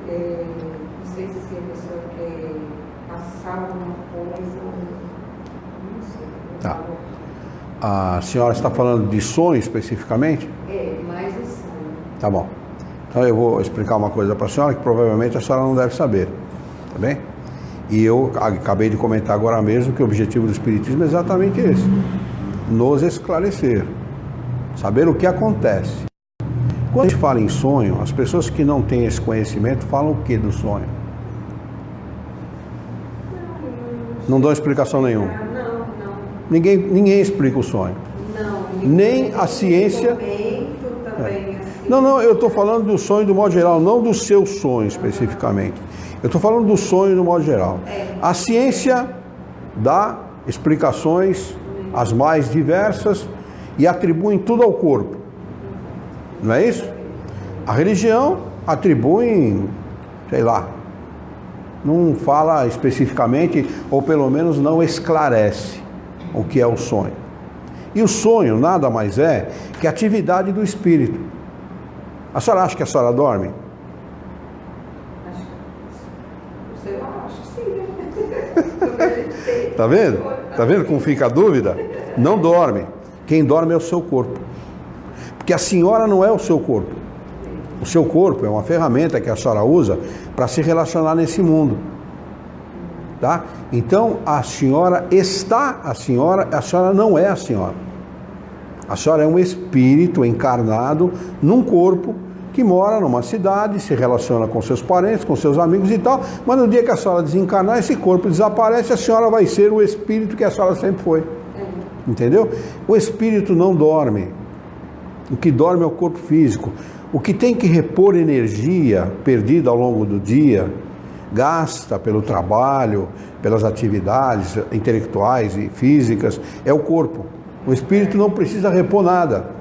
não sei se a pessoa quer passar alguma coisa, não sei. Tá. A senhora está falando de sonho especificamente? Mais o sonho. Tá bom. Então eu vou explicar uma coisa para a senhora que provavelmente a senhora não deve saber, tá bem? E eu acabei de comentar agora mesmo que o objetivo do Espiritismo é exatamente esse: nos esclarecer, saber o que acontece. Quando a gente fala em sonho, as pessoas que não têm esse conhecimento falam o que do sonho? Não dão explicação nenhuma. Não. Ninguém explica o sonho. Não. Nem a ciência. Também, assim. Não, eu estou falando do sonho do modo geral, não do seu sonho especificamente. Eu estou falando do sonho do modo geral. A ciência dá explicações as mais diversas e atribui tudo ao corpo. Não é isso? A religião atribui, sei lá, não fala especificamente, ou pelo menos não esclarece o que é o sonho. E o sonho nada mais é que a atividade do espírito. A senhora acha que a senhora dorme? Acho que sim. Tá vendo? Tá vendo como fica a dúvida? Não dorme. Quem dorme é o seu corpo. Porque a senhora não é o seu corpo. O seu corpo é uma ferramenta que a senhora usa para se relacionar nesse mundo. Tá? Então a senhora não é a senhora. A senhora é um espírito encarnado num corpo que mora numa cidade, se relaciona com seus parentes, com seus amigos e tal, mas no dia que a senhora desencarnar, esse corpo desaparece, a senhora vai ser o espírito que a senhora sempre foi. Entendeu? O espírito não dorme. O que dorme é o corpo físico. O que tem que repor energia perdida ao longo do dia, gasta pelo trabalho, pelas atividades intelectuais e físicas, é o corpo. O espírito não precisa repor nada.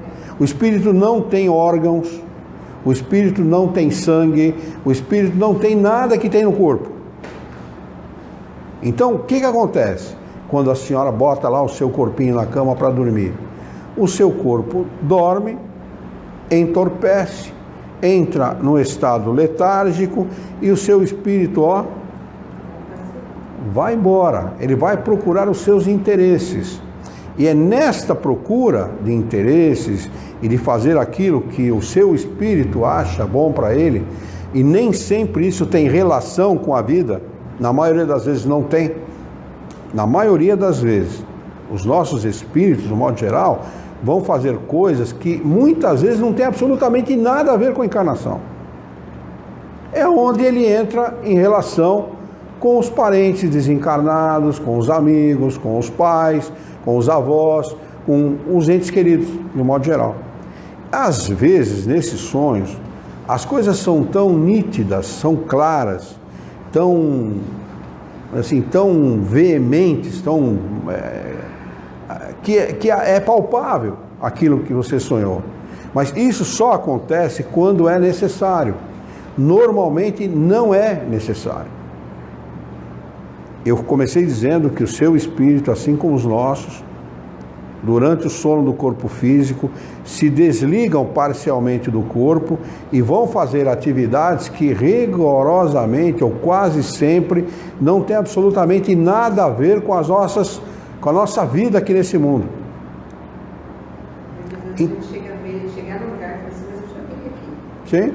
O espírito não tem órgãos, o espírito não tem sangue, o espírito não tem nada que tem no corpo. Então, o que acontece quando a senhora bota lá o seu corpinho na cama para dormir? O seu corpo dorme, entorpece, entra no estado letárgico e o seu espírito, vai embora. Ele vai procurar os seus interesses. E é nesta procura de interesses e de fazer aquilo que o seu espírito acha bom para ele, e nem sempre isso tem relação com a vida, na maioria das vezes não tem. Na maioria das vezes, os nossos espíritos, no modo geral, vão fazer coisas que muitas vezes não tem absolutamente nada a ver com a encarnação. É onde ele entra em relação com os parentes desencarnados, com os amigos, com os pais, com os avós, com os entes queridos, no modo geral. Às vezes, nesses sonhos, as coisas são tão nítidas, são claras, tão veementes, que é palpável aquilo que você sonhou. Mas isso só acontece quando é necessário. Normalmente não é necessário. Eu comecei dizendo que o seu espírito, assim como os nossos, durante o sono do corpo físico, se desligam parcialmente do corpo e vão fazer atividades que rigorosamente ou quase sempre não tem absolutamente nada a ver com a nossa vida aqui nesse mundo. Chegar no lugar e falar assim, mas eu já vim aqui. Sim,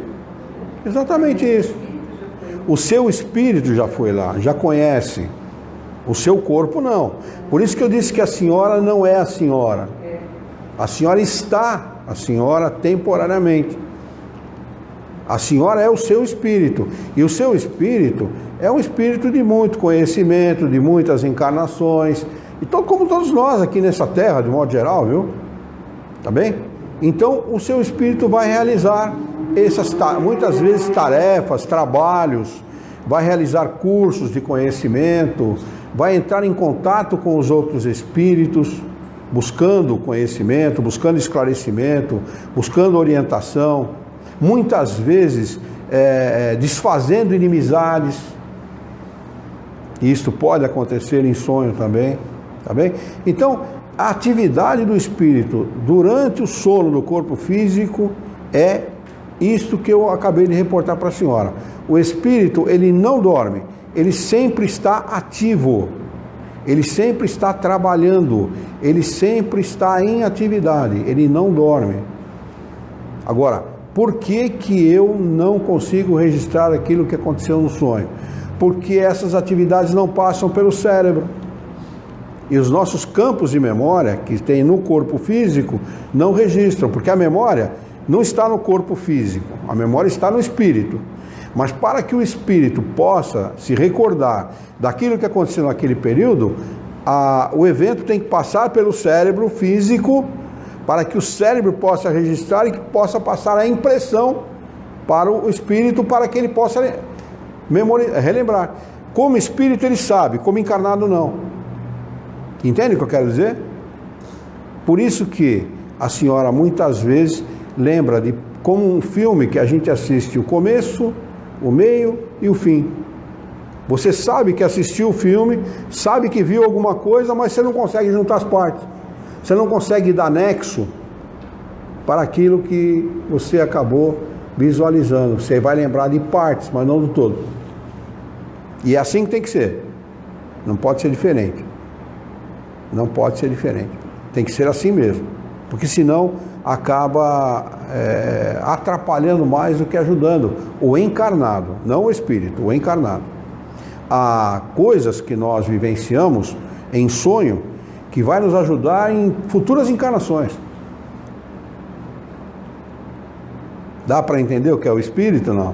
exatamente isso. O seu espírito já foi lá, já conhece. O seu corpo não. Por isso que eu disse que a senhora não é a senhora. A senhora está a senhora temporariamente. A senhora é o seu espírito. E o seu espírito é um espírito de muito conhecimento, de muitas encarnações. Então, como todos nós aqui nessa terra, de modo geral, viu? Tá bem? Então, o seu espírito vai realizar essas, muitas vezes, tarefas, trabalhos, vai realizar cursos de conhecimento, vai entrar em contato com os outros espíritos, buscando conhecimento, buscando esclarecimento, buscando orientação, muitas vezes desfazendo inimizades. Isto pode acontecer em sonho também, tá bem? Então, a atividade do espírito durante o sono do corpo físico é isto que eu acabei de reportar para a senhora. O espírito, ele não dorme, ele sempre está ativo, ele sempre está trabalhando, ele sempre está em atividade, ele não dorme. Agora, por que eu não consigo registrar aquilo que aconteceu no sonho? Porque essas atividades não passam pelo cérebro. E os nossos campos de memória que tem no corpo físico não registram, porque a memória não está no corpo físico, a memória está no espírito. Mas para que o espírito possa se recordar daquilo que aconteceu naquele período, o evento tem que passar pelo cérebro físico, para que o cérebro possa registrar e que possa passar a impressão para o espírito, para que ele possa relembrar. Como espírito ele sabe, como encarnado não. Entende o que eu quero dizer? Por isso que a senhora muitas vezes lembra de como um filme que a gente assiste o começo, o meio e o fim. Você sabe que assistiu o filme, sabe que viu alguma coisa, mas você não consegue juntar as partes. Você não consegue dar nexo para aquilo que você acabou visualizando. Você vai lembrar de partes, mas não do todo. E é assim que tem que ser. Não pode ser diferente. Não pode ser diferente. Tem que ser assim mesmo. Porque senão acaba atrapalhando mais do que ajudando o encarnado, não o espírito, o encarnado. Há coisas que nós vivenciamos em sonho que vai nos ajudar em futuras encarnações. Dá para entender o que é o espírito? Não. O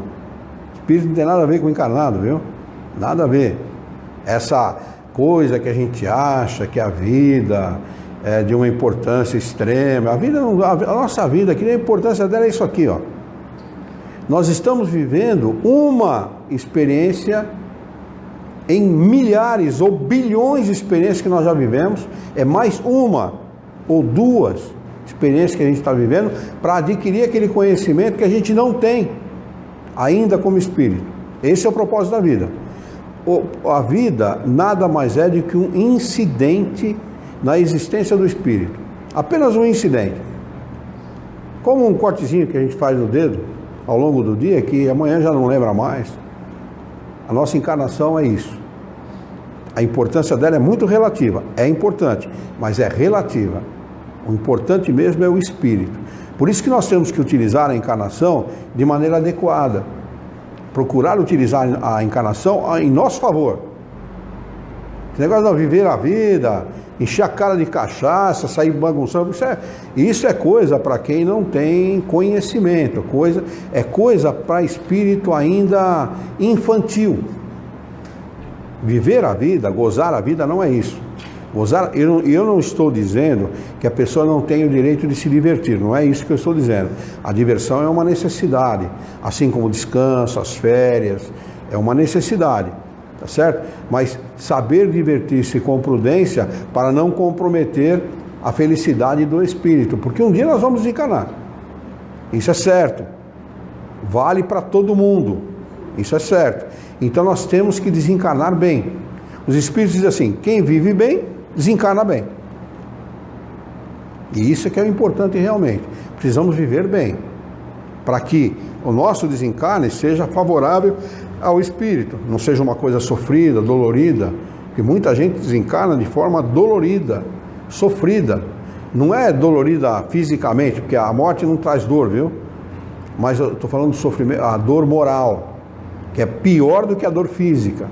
espírito não tem nada a ver com o encarnado, viu? Nada a ver. Essa coisa que a gente acha que a vida é de uma importância extrema. A nossa vida aqui, a importância dela é isso aqui, ó. Nós estamos vivendo uma experiência em milhares ou bilhões de experiências que nós já vivemos. É mais uma ou duas experiências que a gente está vivendo para adquirir aquele conhecimento que a gente não tem ainda como espírito. Esse é o propósito da vida. A vida nada mais é do que um incidente na existência do espírito. Apenas um incidente. Como um cortezinho que a gente faz no dedo ao longo do dia, que amanhã já não lembra mais. A nossa encarnação é isso. A importância dela é muito relativa. É importante, mas é relativa. O importante mesmo é o espírito. Por isso que nós temos que utilizar a encarnação de maneira adequada. Procurar utilizar a encarnação em nosso favor. Esse negócio de viver a vida, encher a cara de cachaça, sair bagunçando, isso é coisa para quem não tem conhecimento, é coisa para espírito ainda infantil. Viver a vida, gozar a vida não é isso. Gozar, eu não estou dizendo que a pessoa não tem o direito de se divertir, não é isso que eu estou dizendo. A diversão é uma necessidade, assim como o descanso, as férias, é uma necessidade, tá certo? Mas saber divertir-se com prudência para não comprometer a felicidade do espírito, porque um dia nós vamos desencarnar, isso é certo, vale para todo mundo, isso é certo. Então nós temos que desencarnar bem. Os espíritos dizem assim: quem vive bem, desencarna bem. E isso é que é o importante realmente. Precisamos viver bem, para que o nosso desencarne seja favorável ao espírito, não seja uma coisa sofrida, dolorida, porque muita gente desencarna de forma dolorida, sofrida. Não é dolorida fisicamente, porque a morte não traz dor, viu? Mas eu estou falando do sofrimento, a dor moral, que é pior do que a dor física.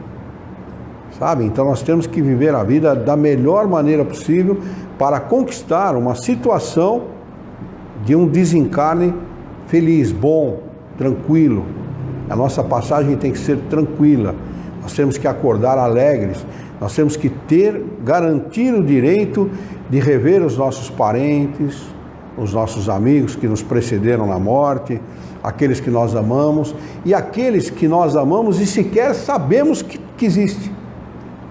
Sabe? Então nós temos que viver a vida da melhor maneira possível para conquistar uma situação de um desencarne feliz, bom, tranquilo. A nossa passagem tem que ser tranquila. Nós temos que acordar alegres. Nós temos que garantir o direito de rever os nossos parentes, os nossos amigos que nos precederam na morte, aqueles que nós amamos e aqueles que nós amamos e sequer sabemos que existe.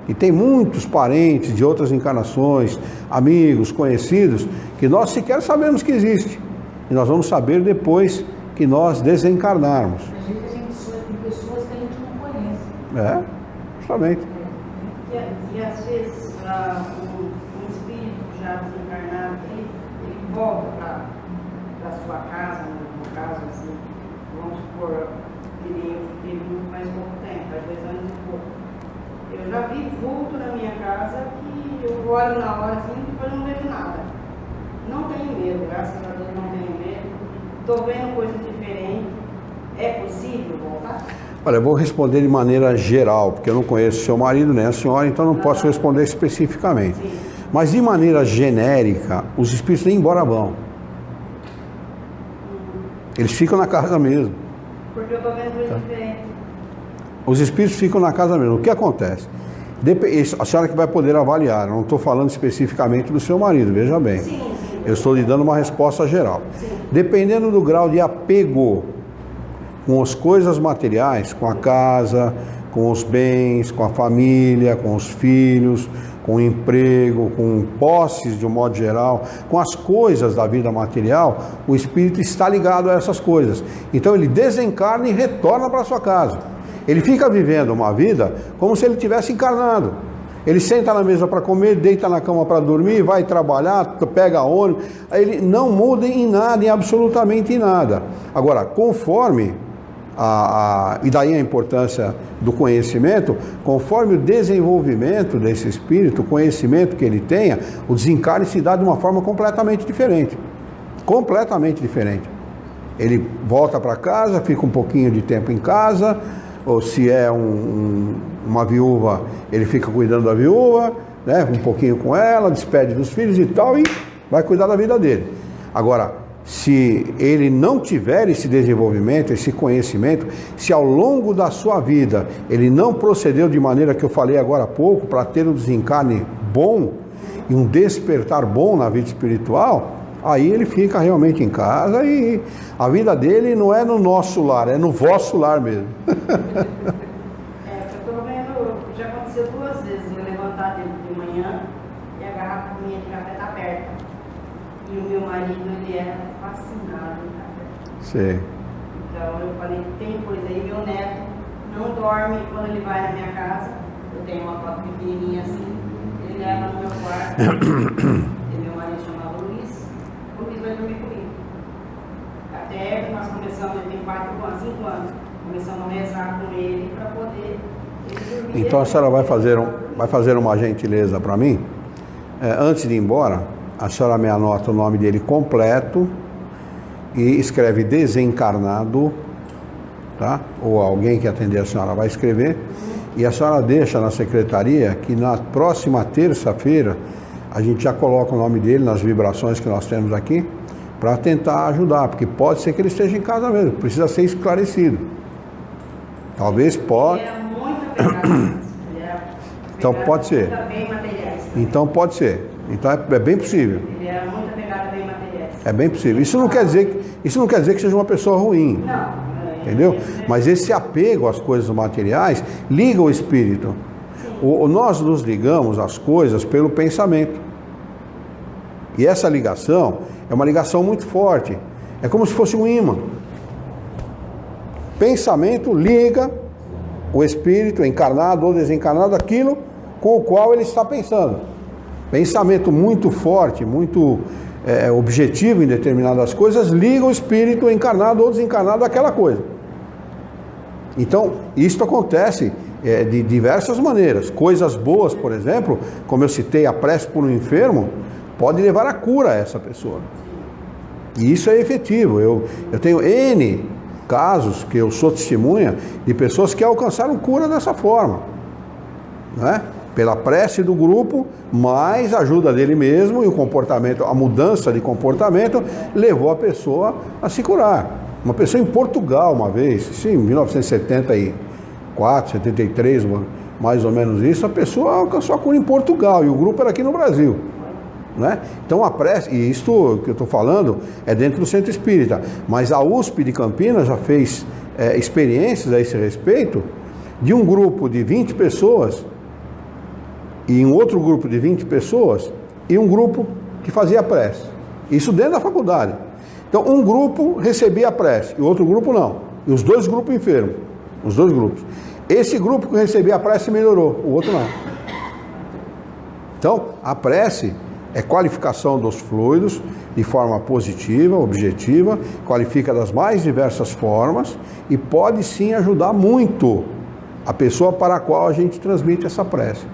E tem muitos parentes de outras encarnações, amigos, conhecidos, que nós sequer sabemos que existe. E nós vamos saber depois que nós desencarnarmos. A gente sonha com pessoas que a gente não conhece. Justamente. E às vezes um espírito já desencarnado, ele volta para sua casa, no caso assim, vamos supor, que nem eu fiquei muito faz pouco tempo, faz 2 anos e pouco. Eu já vi vulto na minha casa que eu olho na hora assim e depois não vejo nada. Não tenho medo, graças a Deus não tenho medo. Estou vendo coisas diferentes. É possível voltar? Olha, eu vou responder de maneira geral, porque eu não conheço seu marido nem a senhora, então não posso responder especificamente. Sim. Mas de maneira genérica, os espíritos nem embora vão. Eles ficam na casa mesmo. Porque eu estou vendo coisas diferentes. Os espíritos ficam na casa mesmo. O que acontece? A senhora que vai poder avaliar, eu não estou falando especificamente do seu marido, veja bem. Sim, sim. Eu estou lhe dando uma resposta geral. Sim. Dependendo do grau de apego com as coisas materiais, com a casa, com os bens, com a família, com os filhos, com o emprego, com posses de um modo geral, com as coisas da vida material, o espírito está ligado a essas coisas. Então ele desencarna e retorna para sua casa. Ele fica vivendo uma vida como se ele tivesse encarnado. Ele senta na mesa para comer, deita na cama para dormir, vai trabalhar, pega ônibus. Ele não muda em nada, em absolutamente nada. Agora, conforme e daí a importância do conhecimento, conforme o desenvolvimento desse espírito, o conhecimento que ele tenha, o desencarne se dá de uma forma completamente diferente. Completamente diferente. Ele volta para casa, fica um pouquinho de tempo em casa, ou se é uma viúva, ele fica cuidando da viúva, né, um pouquinho com ela, despede dos filhos e tal, e vai cuidar da vida dele. Agora, se ele não tiver esse desenvolvimento, esse conhecimento, se ao longo da sua vida ele não procedeu de maneira que eu falei agora há pouco, para ter um desencarne bom e um despertar bom na vida espiritual, aí ele fica realmente em casa e a vida dele não é no nosso lar, é no vosso lar mesmo. Eu estou vendo, já aconteceu 2 vezes, eu levantar de manhã e a garrafa minha de café está aberta. E o meu marido, ele era fascinado em café. Sim. Então eu falei, tem coisa aí, meu neto não dorme quando ele vai na minha casa. Eu tenho uma foto pequenininha assim, ele leva no meu quarto. E meu marido chamava Luiz. O Luiz vai dormir comigo. Até nós começamos, ele tem 4 anos, 5 anos, começamos a rezar com ele para poder ele dormir. Então a senhora vai fazer uma gentileza para mim? Antes de ir embora, a senhora me anota o nome dele completo e escreve desencarnado, tá? Ou alguém que atender a senhora vai escrever. E a senhora deixa na secretaria que na próxima terça-feira a gente já coloca o nome dele nas vibrações que nós temos aqui para tentar ajudar, porque pode ser que ele esteja em casa mesmo, precisa ser esclarecido. Talvez pode. Ele era muito apegado. Então pode ser. Bem materiais. Então pode ser. Então é bem possível. Ele era muito apegado a bem materiais. É bem possível. Isso não quer dizer que seja uma pessoa ruim. Não. Entendeu? Mas esse apego às coisas materiais liga o espírito. Nós nos ligamos às coisas pelo pensamento. E essa ligação é uma ligação muito forte. É como se fosse um ímã. Pensamento liga o espírito, encarnado ou desencarnado, aquilo com o qual ele está pensando. Pensamento muito forte, muito objetivo em determinadas coisas, liga o espírito encarnado ou desencarnado àquela coisa. Então, isso acontece de diversas maneiras. Coisas boas, por exemplo, como eu citei, a prece por um enfermo, pode levar à cura a essa pessoa. E isso é efetivo. Eu tenho N casos que eu sou testemunha de pessoas que alcançaram cura dessa forma, né? Pela prece do grupo, mais a ajuda dele mesmo e o comportamento, a mudança de comportamento levou a pessoa a se curar, Uma pessoa em Portugal uma vez, sim, em 1974, 73, mais ou menos isso, a pessoa alcançou a cura em Portugal e o grupo era aqui no Brasil. Né? Então a prece, e isto que eu estou falando é dentro do Centro Espírita, mas a USP de Campinas já fez experiências a esse respeito, de um grupo de 20 pessoas e um outro grupo de 20 pessoas e um grupo que fazia prece. Isso dentro da faculdade. Então um grupo recebia a prece e o outro grupo não. E os dois grupos enfermos, os dois grupos. Esse grupo que recebia a prece melhorou, o outro não. Então a prece é qualificação dos fluidos de forma positiva, objetiva, qualifica das mais diversas formas e pode sim ajudar muito a pessoa para a qual a gente transmite essa prece.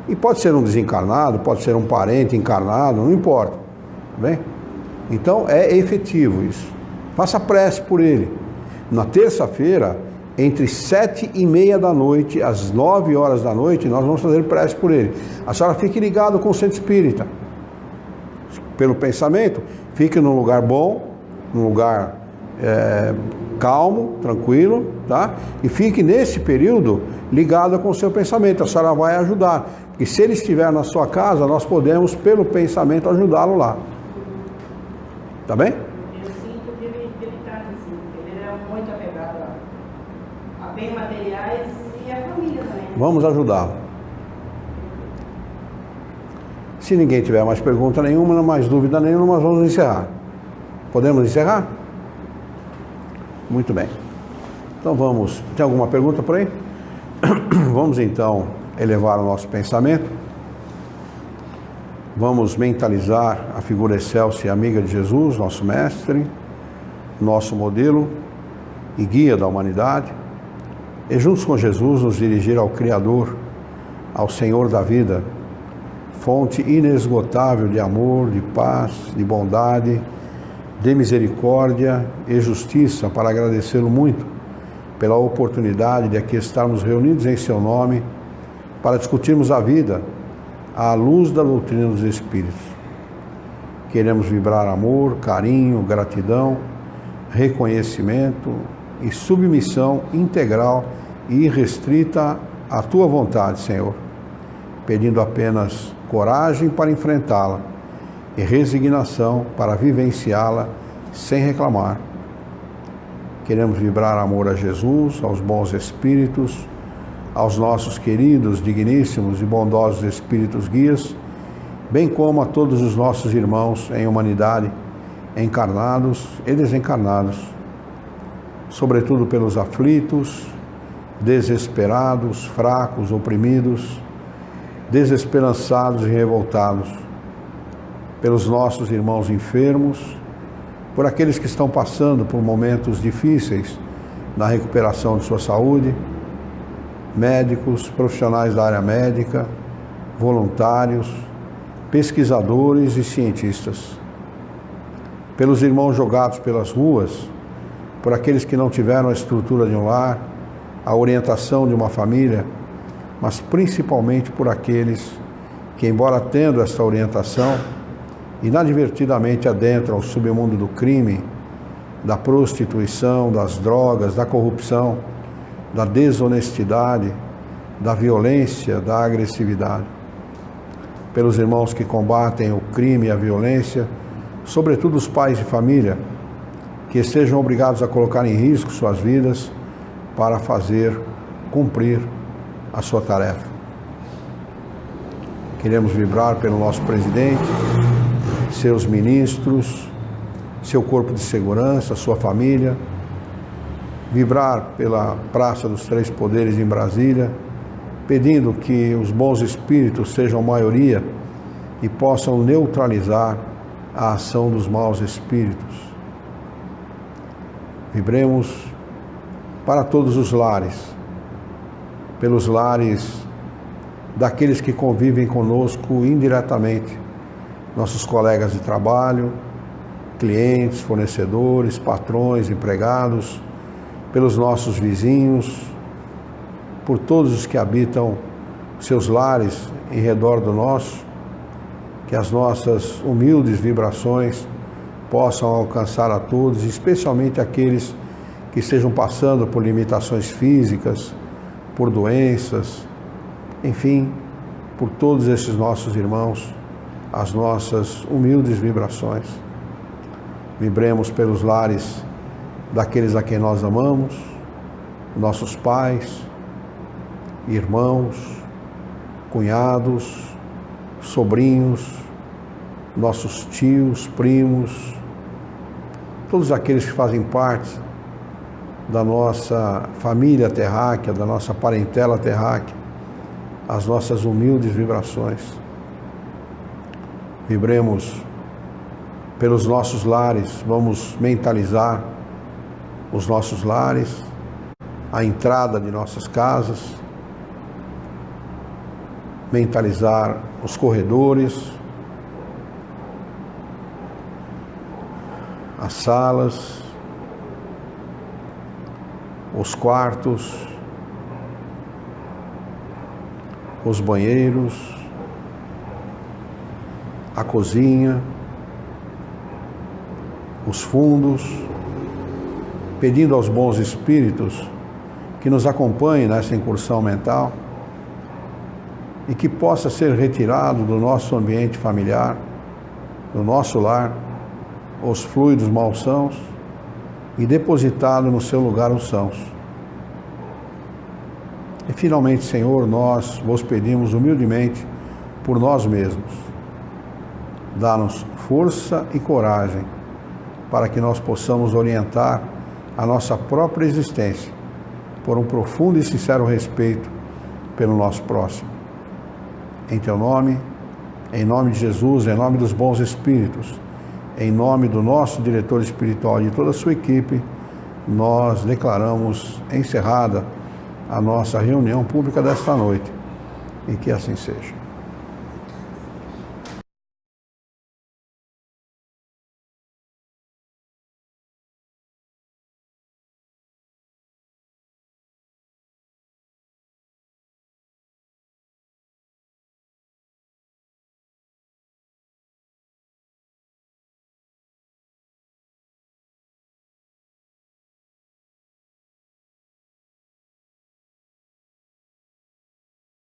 E pode ser um desencarnado, pode ser um parente encarnado, não importa. Tá bem? Então é efetivo isso. Faça prece por ele. Na terça-feira, entre 7h30 da noite às 9 horas da noite, nós vamos fazer prece por ele. A senhora fique ligado com o Centro Espírita. Pelo pensamento, fique num lugar bom, num lugar calmo, tranquilo, tá? E fique nesse período ligado com o seu pensamento, a senhora vai ajudar. E se ele estiver na sua casa, nós podemos, pelo pensamento, ajudá-lo lá. Tá bem? Eu sinto que ele está assim, ele é muito apegado a bens materiais e a família também. Vamos ajudá-lo. Se ninguém tiver mais pergunta nenhuma, mais dúvida nenhuma, nós vamos encerrar. Podemos encerrar? Muito bem. Então vamos... Tem alguma pergunta por aí? Vamos então elevar o nosso pensamento. Vamos mentalizar a figura excelsa e amiga de Jesus, nosso mestre, nosso modelo e guia da humanidade. E juntos com Jesus nos dirigir ao Criador, ao Senhor da vida, fonte inesgotável de amor, de paz, de bondade, de misericórdia e justiça, para agradecê-lo muito pela oportunidade de aqui estarmos reunidos em seu nome para discutirmos a vida à luz da doutrina dos Espíritos. Queremos vibrar amor, carinho, gratidão, reconhecimento e submissão integral e irrestrita à tua vontade, Senhor, pedindo apenas coragem para enfrentá-la e resignação para vivenciá-la sem reclamar. Queremos vibrar amor a Jesus, aos bons espíritos, aos nossos queridos, digníssimos e bondosos espíritos guias, bem como a todos os nossos irmãos em humanidade, encarnados e desencarnados, sobretudo pelos aflitos, desesperados, fracos, oprimidos, desesperançados e revoltados, pelos nossos irmãos enfermos, por aqueles que estão passando por momentos difíceis na recuperação de sua saúde, médicos, profissionais da área médica, voluntários, pesquisadores e cientistas, pelos irmãos jogados pelas ruas, por aqueles que não tiveram a estrutura de um lar, a orientação de uma família, mas principalmente por aqueles que, embora tendo esta orientação, inadvertidamente adentram o submundo do crime, da prostituição, das drogas, da corrupção, da desonestidade, da violência, da agressividade. Pelos irmãos que combatem o crime e a violência, sobretudo os pais de família, que estejam obrigados a colocar em risco suas vidas para fazer cumprir a sua tarefa. Queremos vibrar pelo nosso presidente, seus ministros, seu corpo de segurança, sua família, vibrar pela Praça dos Três Poderes em Brasília, pedindo que os bons espíritos sejam maioria e possam neutralizar a ação dos maus espíritos. Vibremos para todos os lares, pelos lares daqueles que convivem conosco indiretamente, nossos colegas de trabalho, clientes, fornecedores, patrões, empregados, pelos nossos vizinhos, por todos os que habitam seus lares em redor do nosso, que as nossas humildes vibrações possam alcançar a todos, especialmente aqueles que estejam passando por limitações físicas, por doenças, enfim, por todos esses nossos irmãos, as nossas humildes vibrações. Vibremos pelos lares daqueles a quem nós amamos, nossos pais, irmãos, cunhados, sobrinhos, nossos tios, primos, todos aqueles que fazem parte da nossa família terráquea, da nossa parentela terráquea, as nossas humildes vibrações. Vibremos pelos nossos lares, vamos mentalizar os nossos lares, a entrada de nossas casas, mentalizar os corredores, as salas, os quartos, os banheiros, a cozinha, os fundos, pedindo aos bons espíritos que nos acompanhem nessa incursão mental e que possa ser retirado do nosso ambiente familiar, do nosso lar, os fluidos malsãos e depositado no seu lugar os sãos. E finalmente, Senhor, nós vos pedimos humildemente por nós mesmos. Dá-nos força e coragem para que nós possamos orientar a nossa própria existência por um profundo e sincero respeito pelo nosso próximo. Em Teu nome, em nome de Jesus, em nome dos bons espíritos, em nome do nosso diretor espiritual e de toda a sua equipe, nós declaramos encerrada a nossa reunião pública desta noite, e que assim seja.